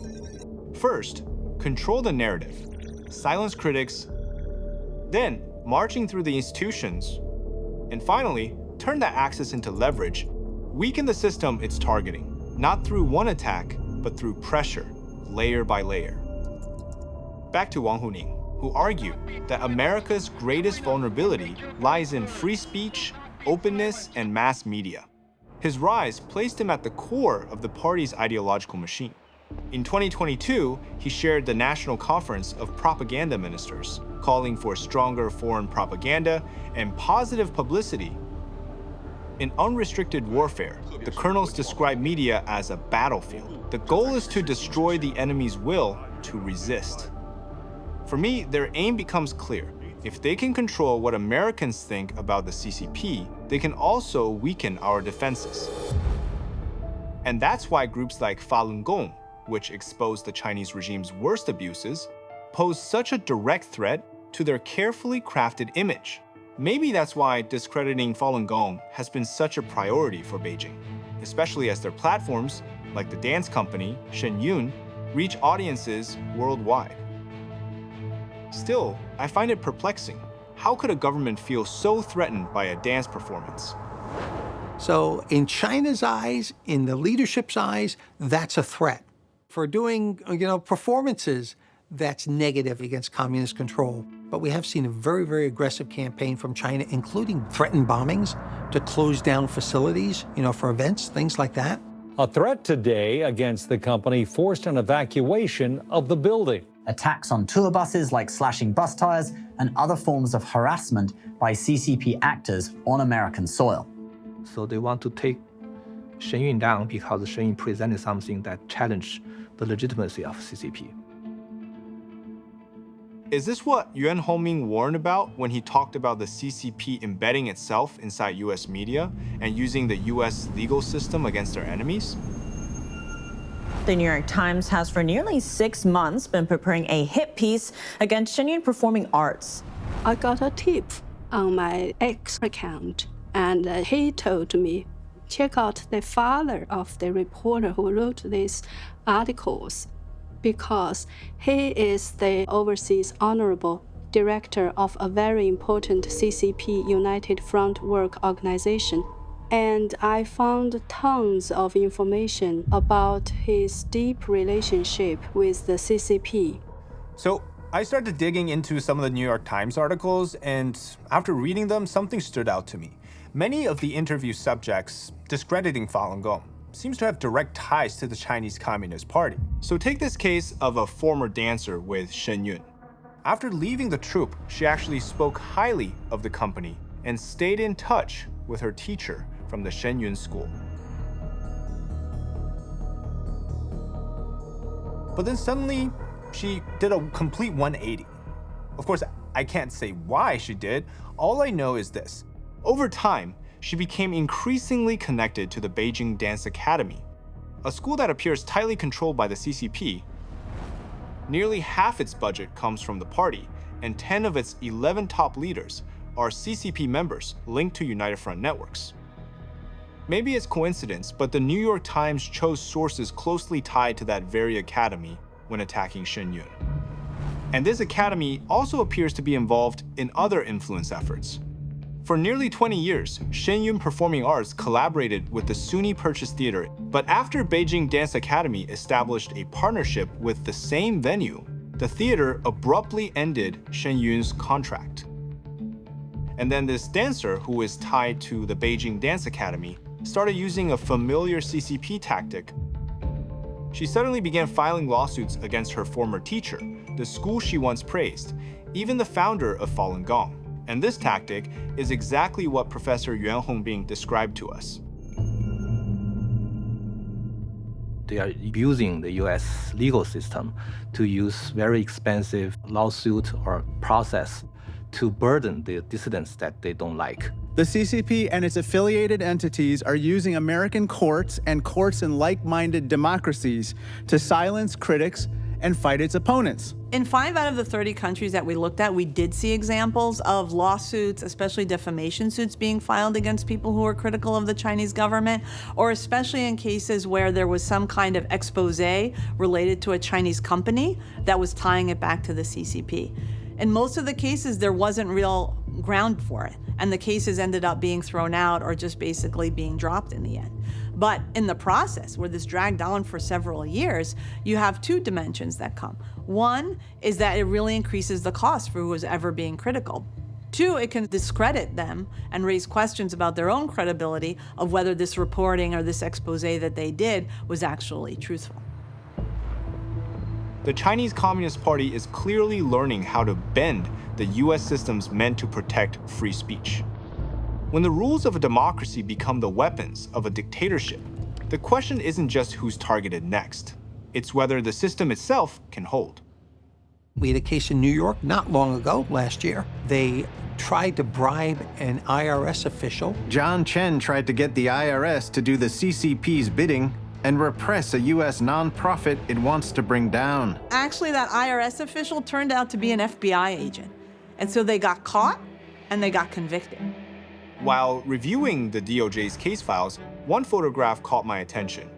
First, control the narrative, silence critics, then marching through the institutions, and finally, turn that access into leverage, weaken the system it's targeting, not through one attack, but through pressure, layer by layer. Back to Wang Huning, who argued that America's greatest vulnerability lies in free speech, openness, and mass media. His rise placed him at the core of the party's ideological machine. In 2022, he shared the National Conference of Propaganda Ministers, calling for stronger foreign propaganda and positive publicity. In Unrestricted Warfare, the colonels describe media as a battlefield. The goal is to destroy the enemy's will to resist. For me, their aim becomes clear. If they can control what Americans think about the CCP, they can also weaken our defenses. And that's why groups like Falun Gong, which expose the Chinese regime's worst abuses, pose such a direct threat to their carefully crafted image. Maybe that's why discrediting Falun Gong has been such a priority for Beijing, especially as their platforms, like the dance company Shen Yun, reach audiences worldwide. Still, I find it perplexing. How could a government feel so threatened by a dance performance? So in China's eyes, in the leadership's eyes, that's a threat. For doing, performances, that's negative against communist control. But we have seen a very, very aggressive campaign from China, including threatened bombings to close down facilities, for events, things like that. A threat today against the company forced an evacuation of the building. Attacks on tour buses, like slashing bus tires, and other forms of harassment by CCP actors on American soil. So they want to take Shenyun down because Shenyun presented something that challenged the legitimacy of CCP. Is this what Yuan Hongming warned about when he talked about the CCP embedding itself inside US media and using the US legal system against their enemies? The New York Times has for nearly 6 months been preparing a hit piece against Shenyun Performing Arts. I got a tip on my X account, and he told me, check out the father of the reporter who wrote these articles, because he is the overseas honorable director of a very important CCP United Front work organization. And I found tons of information about his deep relationship with the CCP. So I started digging into some of the New York Times articles, and after reading them, something stood out to me. Many of the interview subjects discrediting Falun Gong seems to have direct ties to the Chinese Communist Party. So take this case of a former dancer with Shen Yun. After leaving the troupe, she actually spoke highly of the company and stayed in touch with her teacher from the Shen Yun school. But then suddenly, she did a complete 180. Of course, I can't say why she did. All I know is this. Over time, she became increasingly connected to the Beijing Dance Academy, a school that appears tightly controlled by the CCP. Nearly half its budget comes from the party, and 10 of its 11 top leaders are CCP members linked to United Front networks. Maybe it's coincidence, but the New York Times chose sources closely tied to that very academy when attacking Shen Yun. And this academy also appears to be involved in other influence efforts. For nearly 20 years, Shen Yun Performing Arts collaborated with the SUNY Purchase Theater, but after Beijing Dance Academy established a partnership with the same venue, the theater abruptly ended Shen Yun's contract. And then this dancer, who is tied to the Beijing Dance Academy, started using a familiar CCP tactic. She suddenly began filing lawsuits against her former teacher, the school she once praised, even the founder of Falun Gong. And this tactic is exactly what Professor Yuan Hongming described to us. They are using the US legal system to use very expensive lawsuit or process to burden the dissidents that they don't like. The CCP and its affiliated entities are using American courts and courts in like-minded democracies to silence critics and fight its opponents. In 5 out of the 30 countries that we looked at, we did see examples of lawsuits, especially defamation suits being filed against people who are critical of the Chinese government, or especially in cases where there was some kind of expose related to a Chinese company that was tying it back to the CCP. In most of the cases, there wasn't real ground for it, and the cases ended up being thrown out or just basically being dropped in the end. But in the process, where this dragged on for several years, you have 2 dimensions that come. One is that it really increases the cost for who is ever being critical. 2, it can discredit them and raise questions about their own credibility of whether this reporting or this expose that they did was actually truthful. The Chinese Communist Party is clearly learning how to bend the US systems meant to protect free speech. When the rules of a democracy become the weapons of a dictatorship, the question isn't just who's targeted next. It's whether the system itself can hold. We had a case in New York not long ago, last year. They tried to bribe an IRS official. John Chen tried to get the IRS to do the CCP's bidding and repress a US nonprofit it wants to bring down. Actually, that IRS official turned out to be an FBI agent. And so they got caught and they got convicted. While reviewing the DOJ's case files, one photograph caught my attention.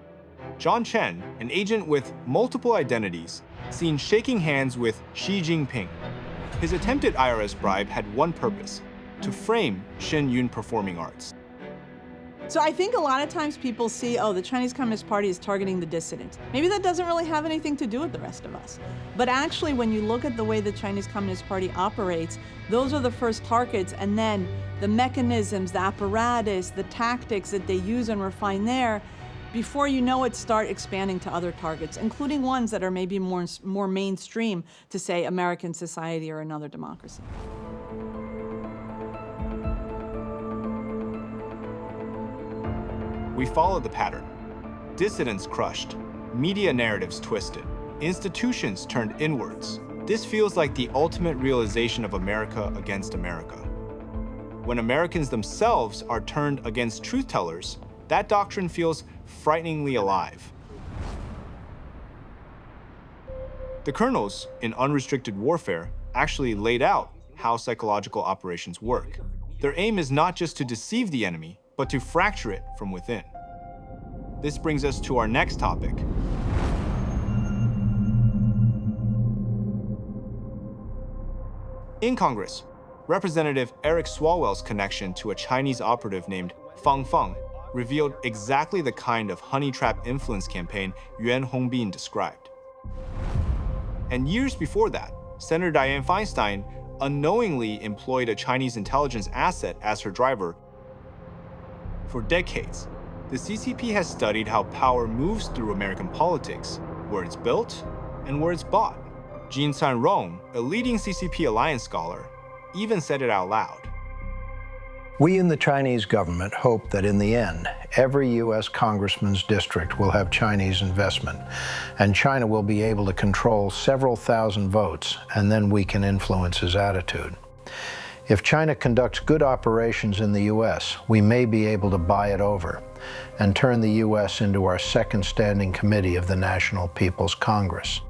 John Chen, an agent with multiple identities, seen shaking hands with Xi Jinping. His attempted IRS bribe had one purpose: to frame Shen Yun Performing Arts. So I think a lot of times people see, oh, the Chinese Communist Party is targeting the dissidents. Maybe that doesn't really have anything to do with the rest of us. But actually, when you look at the way the Chinese Communist Party operates, those are the first targets, and then the mechanisms, the apparatus, the tactics that they use and refine there, before you know it, start expanding to other targets, including ones that are maybe more mainstream to, say, American society or another democracy. We followed the pattern. Dissidents crushed, media narratives twisted, institutions turned inwards. This feels like the ultimate realization of America against America. When Americans themselves are turned against truth-tellers, that doctrine feels frighteningly alive. The colonels in Unrestricted Warfare actually laid out how psychological operations work. Their aim is not just to deceive the enemy, but to fracture it from within. This brings us to our next topic. In Congress, Representative Eric Swalwell's connection to a Chinese operative named Fang Feng revealed exactly the kind of honey trap influence campaign Yuan Hongbin described. And years before that, Senator Dianne Feinstein unknowingly employed a Chinese intelligence asset as her driver. For decades, the CCP has studied how power moves through American politics, where it's built and where it's bought. Jin Sanrong, a leading CCP alliance scholar, even said it out loud. We in the Chinese government hope that in the end, every U.S. congressman's district will have Chinese investment, and China will be able to control several thousand votes, and then we can influence his attitude. If China conducts good operations in the U.S., we may be able to buy it over and turn the U.S. into our second standing committee of the National People's Congress.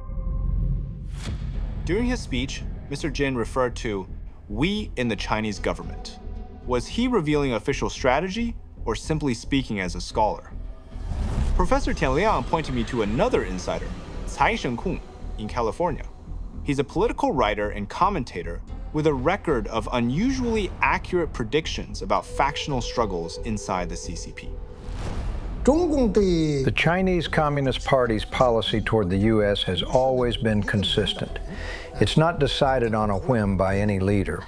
During his speech, Mr. Jin referred to "we in the Chinese government." Was he revealing official strategy or simply speaking as a scholar? Professor Tian Liang pointed me to another insider, Cai Shenkung, in California. He's a political writer and commentator with a record of unusually accurate predictions about factional struggles inside the CCP. The Chinese Communist Party's policy toward the U.S. has always been consistent. It's not decided on a whim by any leader.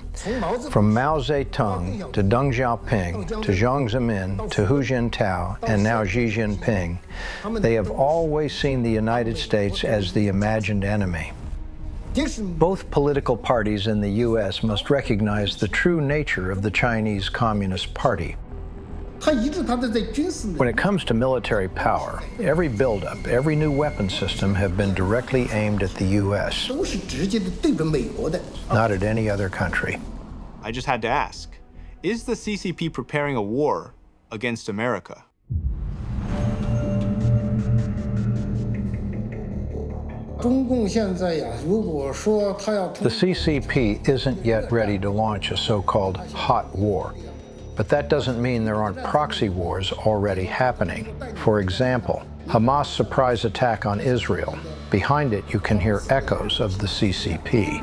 From Mao Zedong to Deng Xiaoping to Jiang Zemin to Hu Jintao and now Xi Jinping, they have always seen the United States as the imagined enemy. Both political parties in the U.S. must recognize the true nature of the Chinese Communist Party. When it comes to military power, every buildup, every new weapon system have been directly aimed at the U.S., not at any other country. I just had to ask, is the CCP preparing a war against America? The CCP isn't yet ready to launch a so-called hot war. But that doesn't mean there aren't proxy wars already happening. For example, Hamas' surprise attack on Israel. Behind it, you can hear echoes of the CCP.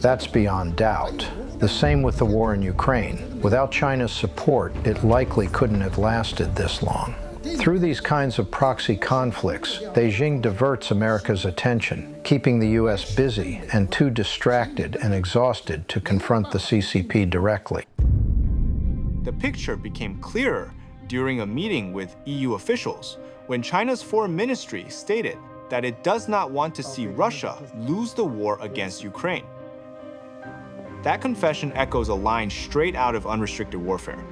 That's beyond doubt. The same with the war in Ukraine. Without China's support, it likely couldn't have lasted this long. Through these kinds of proxy conflicts, Beijing diverts America's attention, keeping the U.S. busy and too distracted and exhausted to confront the CCP directly. The picture became clearer during a meeting with EU officials when China's foreign ministry stated that it does not want to see Russia lose the war against Ukraine. That confession echoes a line straight out of Unrestricted Warfare.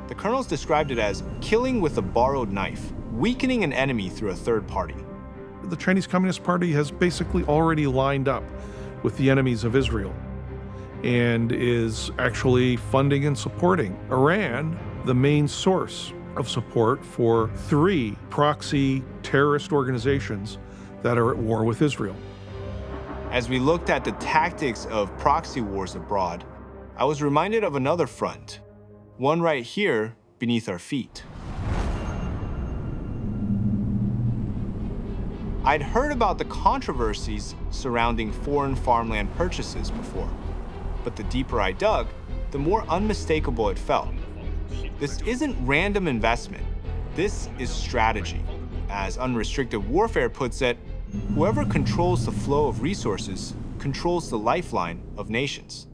The colonels described it as killing with a borrowed knife, weakening an enemy through a third party. The Chinese Communist Party has basically already lined up with the enemies of Israel and is actually funding and supporting Iran, the main source of support for 3 proxy terrorist organizations that are at war with Israel. As we looked at the tactics of proxy wars abroad, I was reminded of another front, one right here beneath our feet. I'd heard about the controversies surrounding foreign farmland purchases before, but the deeper I dug, the more unmistakable it felt. This isn't random investment. This is strategy. As Unrestricted Warfare puts it, whoever controls the flow of resources controls the lifeline of nations.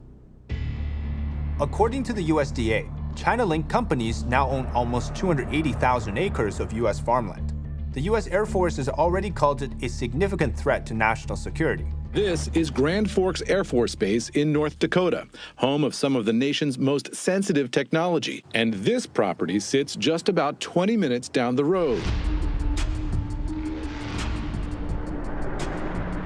According to the USDA, China-linked companies now own almost 280,000 acres of U.S. farmland. The U.S. Air Force has already called it a significant threat to national security. This is Grand Forks Air Force Base in North Dakota, home of some of the nation's most sensitive technology. And this property sits just about 20 minutes down the road.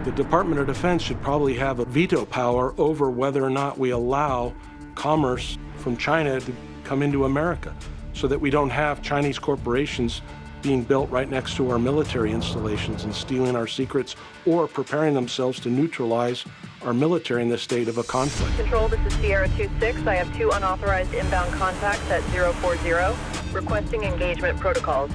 The Department of Defense should probably have a veto power over whether or not we allow commerce from China to come into America, so that we don't have Chinese corporations being built right next to our military installations and stealing our secrets or preparing themselves to neutralize our military in the state of a conflict. Control, this is Sierra 2-6. I have 2 unauthorized inbound contacts at 040, requesting engagement protocols.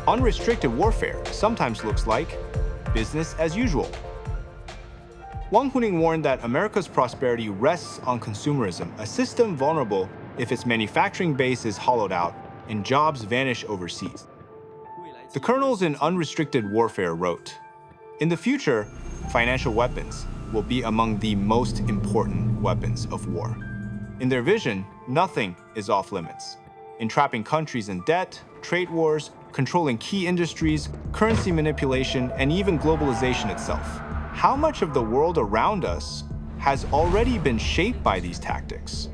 Unrestricted warfare sometimes looks like business as usual. Wang Huning warned that America's prosperity rests on consumerism, a system vulnerable if its manufacturing base is hollowed out and jobs vanish overseas. The colonels in Unrestricted Warfare wrote, "In the future, financial weapons will be among the most important weapons of war. In their vision, nothing is off limits. Entrapping countries in debt, trade wars, controlling key industries, currency manipulation, and even globalization itself. How much of the world around us has already been shaped by these tactics?"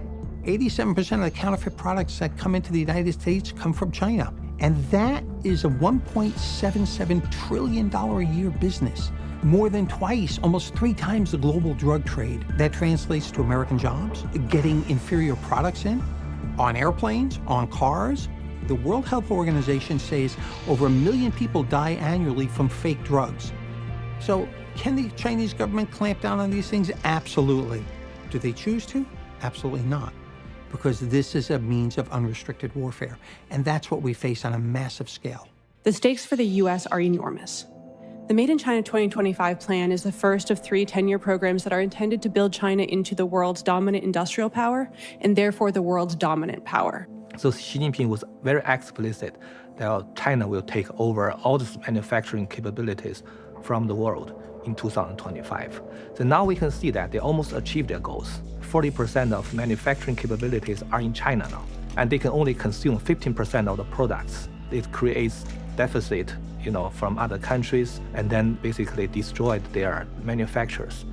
87% of the counterfeit products that come into the United States come from China. And that is a $1.77 trillion a year business, more than twice, almost 3 times the global drug trade. That translates to American jobs, getting inferior products in, on airplanes, on cars. The World Health Organization says over 1 million people die annually from fake drugs. So can the Chinese government clamp down on these things? Absolutely. Do they choose to? Absolutely not. Because this is a means of unrestricted warfare. And that's what we face on a massive scale. The stakes for the U.S. are enormous. The Made in China 2025 plan is the first of 3 10-year programs that are intended to build China into the world's dominant industrial power and therefore the world's dominant power. So Xi Jinping was very explicit that China will take over all the manufacturing capabilities from the world in 2025. So now we can see that they almost achieved their goals. 40% of manufacturing capabilities are in China now, and they can only consume 15% of the products. It creates deficit, from other countries, and then basically destroyed their manufacturers.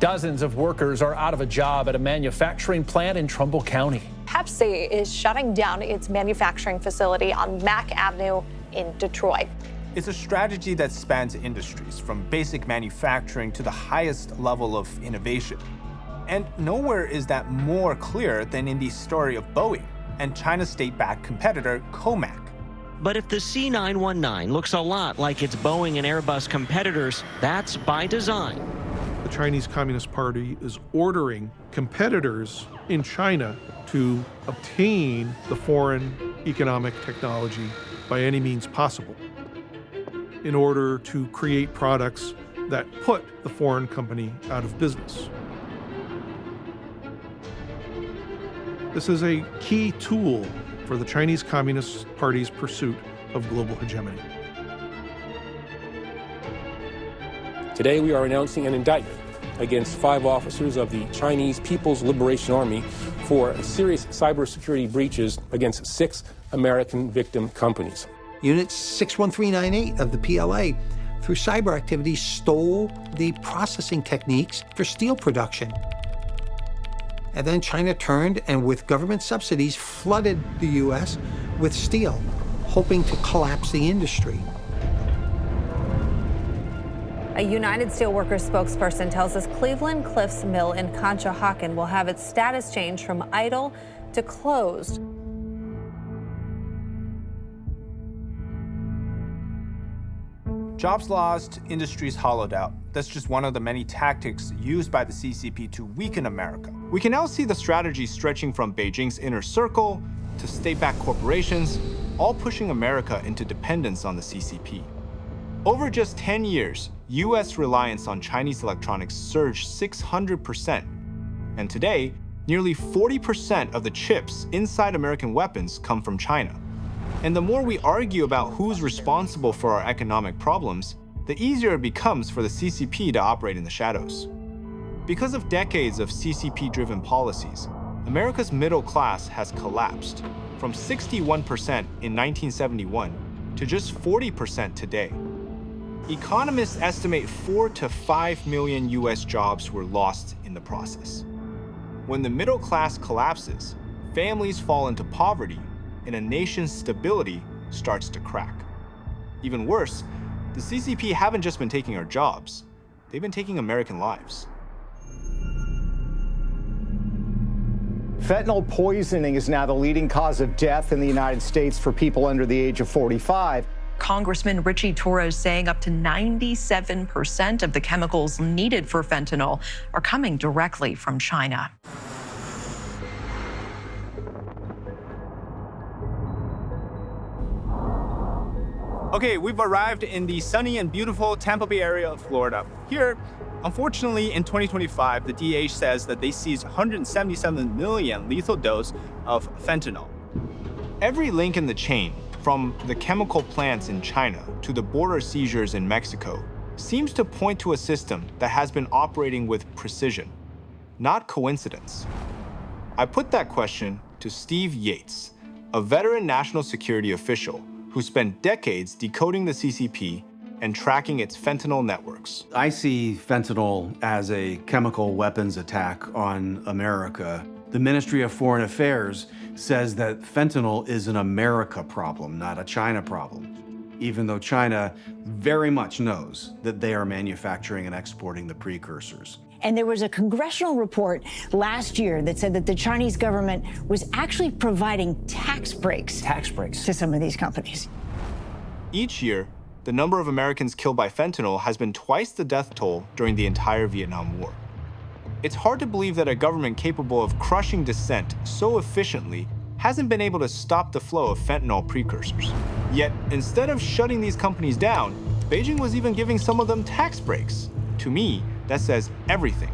Dozens of workers are out of a job at a manufacturing plant in Trumbull County. Pepsi is shutting down its manufacturing facility on Mack Avenue in Detroit. It's a strategy that spans industries, from basic manufacturing to the highest level of innovation. And nowhere is that more clear than in the story of Boeing and China's state-backed competitor, Comac. But if the C919 looks a lot like its Boeing and Airbus competitors, that's by design. The Chinese Communist Party is ordering competitors in China to obtain the foreign economic technology by any means possible in order to create products that put the foreign company out of business. This is a key tool for the Chinese Communist Party's pursuit of global hegemony. Today we are announcing an indictment against 5 officers of the Chinese People's Liberation Army for serious cybersecurity breaches against 6 American victim companies. Unit 61398 of the PLA, through cyber activities, stole the processing techniques for steel production. And then China turned and, with government subsidies, flooded the U.S. with steel, hoping to collapse the industry. A United Steelworkers spokesperson tells us Cleveland Cliffs Mill in Conshohocken will have its status changed from idle to closed. Jobs lost, industries hollowed out. That's just one of the many tactics used by the CCP to weaken America. We can now see the strategy stretching from Beijing's inner circle to state-backed corporations, all pushing America into dependence on the CCP. Over just 10 years, US reliance on Chinese electronics surged 600%. And today, nearly 40% of the chips inside American weapons come from China. And the more we argue about who's responsible for our economic problems, the easier it becomes for the CCP to operate in the shadows. Because of decades of CCP-driven policies, America's middle class has collapsed from 61% in 1971 to just 40% today. Economists estimate 4 to 5 million US jobs were lost in the process. When the middle class collapses, families fall into poverty, and a nation's stability starts to crack. Even worse, the CCP haven't just been taking our jobs, they've been taking American lives. Fentanyl poisoning is now the leading cause of death in the United States for people under the age of 45. Congressman Richie Torres saying up to 97% of the chemicals needed for fentanyl are coming directly from China. Okay, we've arrived in the sunny and beautiful Tampa Bay area of Florida. Here, unfortunately, in 2025, the DEA says that they seized 177 million lethal dose of fentanyl. Every link in the chain, from the chemical plants in China to the border seizures in Mexico, seems to point to a system that has been operating with precision, not coincidence. I put that question to Steve Yates, a veteran national security official who spent decades decoding the CCP and tracking its fentanyl networks. I see fentanyl as a chemical weapons attack on America. The Ministry of Foreign Affairs says that fentanyl is an America problem, not a China problem, even though China very much knows that they are manufacturing and exporting the precursors. And there was a congressional report last year that said that the Chinese government was actually providing tax breaks to some of these companies. Each year, the number of Americans killed by fentanyl has been twice the death toll during the entire Vietnam War. It's hard to believe that a government capable of crushing dissent so efficiently hasn't been able to stop the flow of fentanyl precursors. Yet, instead of shutting these companies down, Beijing was even giving some of them tax breaks. To me, that says everything.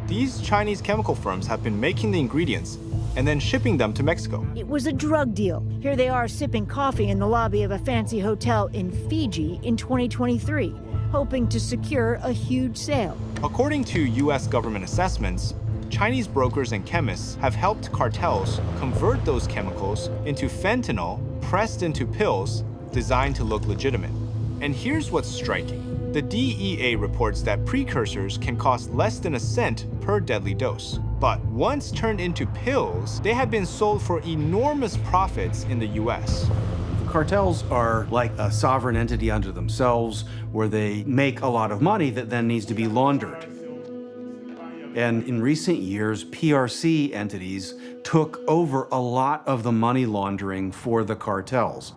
These Chinese chemical firms have been making the ingredients and then shipping them to Mexico. It was a drug deal. Here they are sipping coffee in the lobby of a fancy hotel in Fiji in 2023, hoping to secure a huge sale. According to US government assessments, Chinese brokers and chemists have helped cartels convert those chemicals into fentanyl pressed into pills designed to look legitimate. And here's what's striking. The DEA reports that precursors can cost less than a cent per deadly dose. But once turned into pills, they have been sold for enormous profits in the US. Cartels are like a sovereign entity unto themselves, where they make a lot of money that then needs to be laundered. And in recent years, PRC entities took over a lot of the money laundering for the cartels.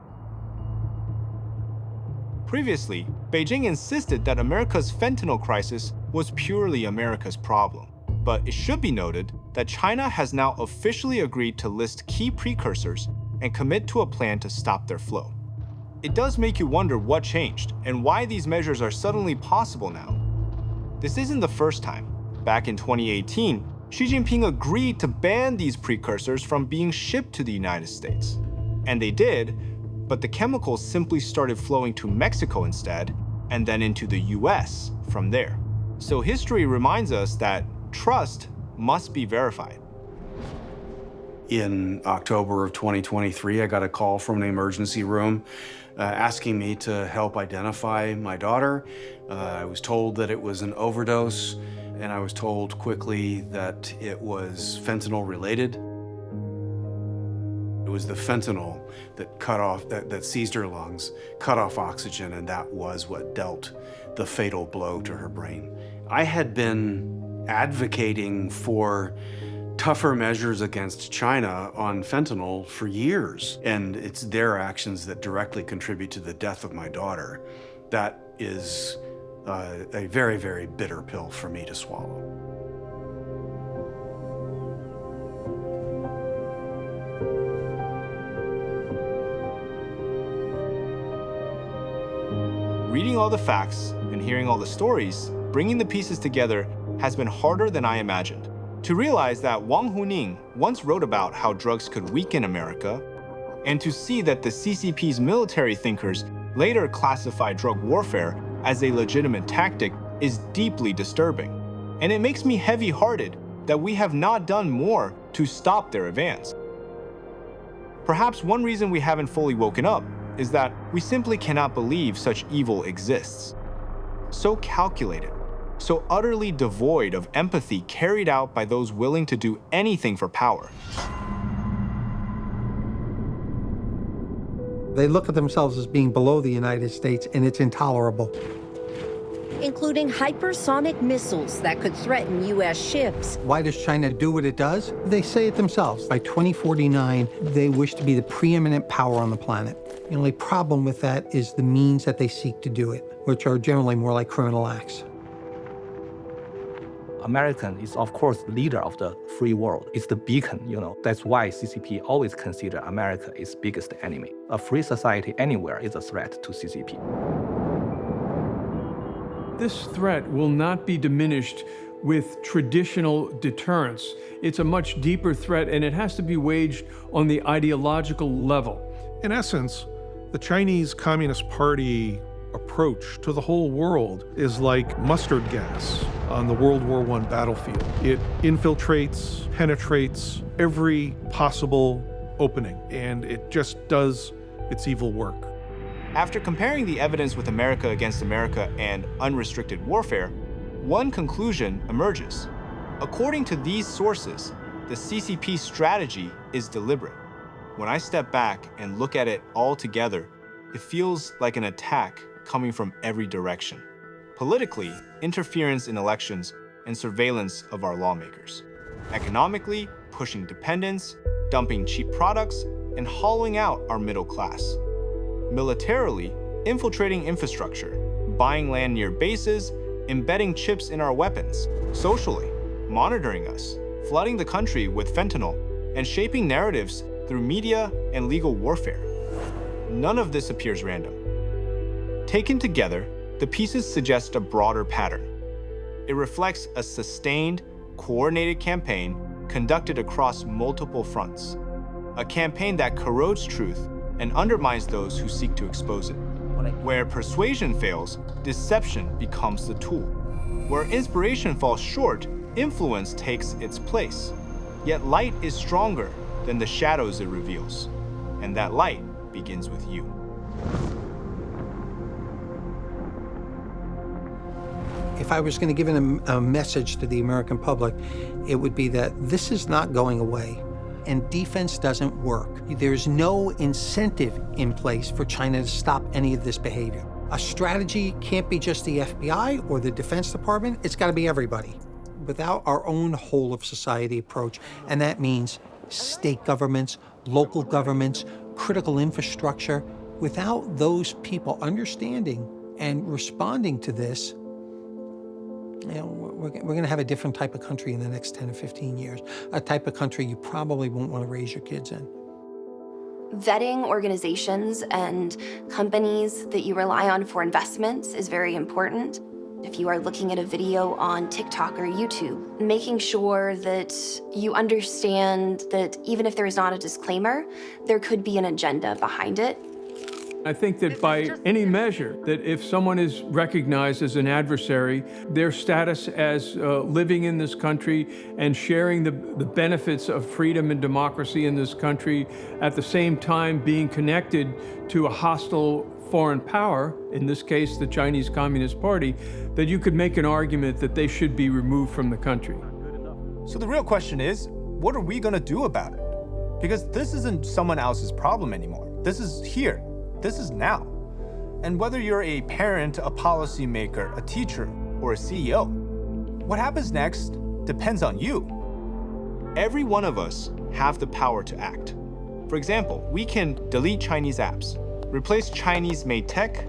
Previously, Beijing insisted that America's fentanyl crisis was purely America's problem. But it should be noted that China has now officially agreed to list key precursors and commit to a plan to stop their flow. It does make you wonder what changed and why these measures are suddenly possible now. This isn't the first time. Back in 2018, Xi Jinping agreed to ban these precursors from being shipped to the United States. And they did, but the chemicals simply started flowing to Mexico instead, and then into the US from there. So history reminds us that trust must be verified. In October of 2023, I got a call from the emergency room asking me to help identify my daughter. I was told that it was an overdose, and I was told quickly that it was fentanyl related. It was the fentanyl that cut off, that seized her lungs, cut off oxygen, and that was what dealt the fatal blow to her brain. I had been advocating for tougher measures against China on fentanyl for years, and it's their actions that directly contribute to the death of my daughter. That is a very, very bitter pill for me to swallow. Reading all the facts and hearing all the stories, bringing the pieces together has been harder than I imagined. To realize that Wang Huning once wrote about how drugs could weaken America, and to see that the CCP's military thinkers later classified drug warfare as a legitimate tactic is deeply disturbing. And it makes me heavy-hearted that we have not done more to stop their advance. Perhaps one reason we haven't fully woken up is that we simply cannot believe such evil exists. So calculated, so utterly devoid of empathy carried out by those willing to do anything for power. They look at themselves as being below the United States, and it's intolerable. Including hypersonic missiles that could threaten U.S. ships. Why does China do what it does? They say it themselves. By 2049, they wish to be the preeminent power on the planet. The only problem with that is the means that they seek to do it, which are generally more like criminal acts. American is, of course, the leader of the free world. It's the beacon, That's why CCP always consider America its biggest enemy. A free society anywhere is a threat to CCP. This threat will not be diminished with traditional deterrence. It's a much deeper threat, and it has to be waged on the ideological level. In essence, the Chinese Communist Party approach to the whole world is like mustard gas on the World War I battlefield. It infiltrates, penetrates every possible opening, and it just does its evil work. After comparing the evidence with America against America and unrestricted warfare, one conclusion emerges. According to these sources, the CCP strategy is deliberate. When I step back and look at it all together, it feels like an attack coming from every direction. Politically, interference in elections and surveillance of our lawmakers. Economically, pushing dependence, dumping cheap products, and hollowing out our middle class. Militarily, infiltrating infrastructure, buying land near bases, embedding chips in our weapons. Socially, monitoring us, flooding the country with fentanyl, and shaping narratives through media and legal warfare. None of this appears random. Taken together, the pieces suggest a broader pattern. It reflects a sustained, coordinated campaign conducted across multiple fronts. A campaign that corrodes truth and undermines those who seek to expose it. Where persuasion fails, deception becomes the tool. Where inspiration falls short, influence takes its place. Yet light is stronger than the shadows it reveals. And that light begins with you. If I was going to give a message to the American public, it would be that this is not going away, and defense doesn't work. There's no incentive in place for China to stop any of this behavior. A strategy can't be just the FBI or the Defense Department, it's got to be everybody. Without our own whole of society approach, and that means state governments, local governments, critical infrastructure, without those people understanding and responding to this, we're going to have a different type of country in the next 10 or 15 years, a type of country you probably won't want to raise your kids in. Vetting organizations and companies that you rely on for investments is very important. If you are looking at a video on TikTok or YouTube, making sure that you understand that even if there is not a disclaimer, there could be an agenda behind it. I think that by any measure, that if someone is recognized as an adversary, their status as living in this country and sharing the benefits of freedom and democracy in this country, at the same time being connected to a hostile foreign power, in this case the Chinese Communist Party, that you could make an argument that they should be removed from the country. So the real question is, what are we going to do about it? Because this isn't someone else's problem anymore. This is here. This is now. And whether you're a parent, a policymaker, a teacher, or a CEO, what happens next depends on you. Every one of us have the power to act. For example, we can delete Chinese apps, replace Chinese-made tech,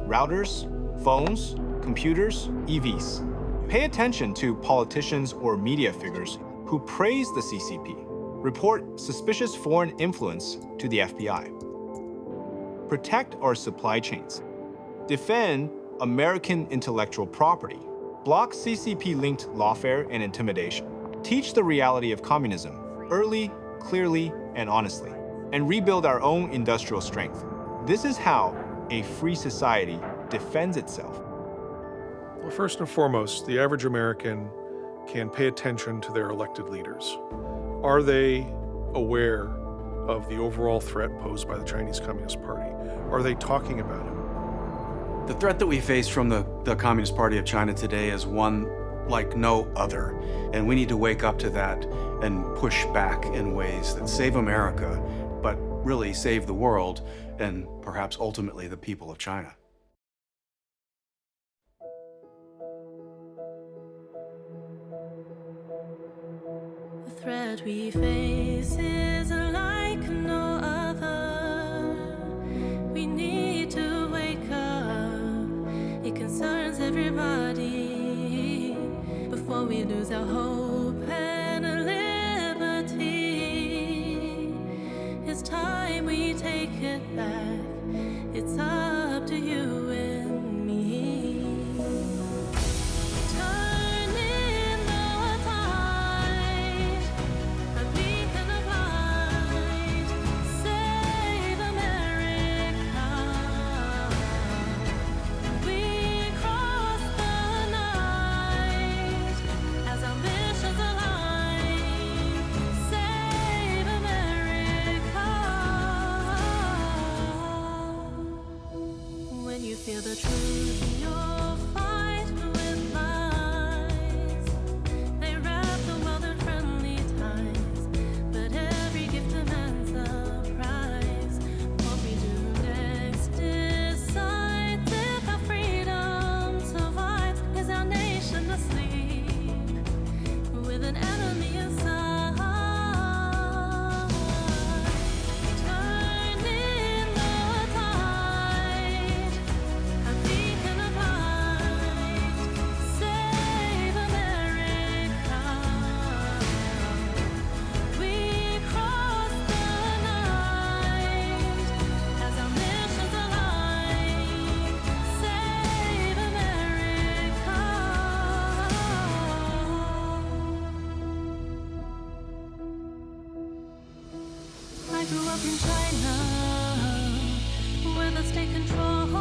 routers, phones, computers, EVs. Pay attention to politicians or media figures who praise the CCP. Report suspicious foreign influence to the FBI. Protect our supply chains. Defend American intellectual property. Block CCP-linked lawfare and intimidation. Teach the reality of communism early, clearly, and honestly, and rebuild our own industrial strength. This is how a free society defends itself. Well, first and foremost, the average American can pay attention to their elected leaders. Are they aware of the overall threat posed by the Chinese Communist Party? Are they talking about it? The threat that we face from the Communist Party of China today is one like no other, and we need to wake up to that and push back in ways that save America, but really save the world, and perhaps ultimately the people of China. The threat we face is like no other. We need to wake up. It concerns everybody. Before we lose our hope and liberty, it's time we take it back. It's up to you and me. Turning the tide, a beacon of light, save America. We cross the night as our missions align. Save America. When you feel the truth in your fight with lies, they wrap the world in friendly ties, but every gift demands a price. What we do next decides if our freedom survives. Is our nation asleep with an enemy inside? Turning the tide, a beacon of light, save America. We cross the night as our missions align. Save America. I grew up in China, where the state controls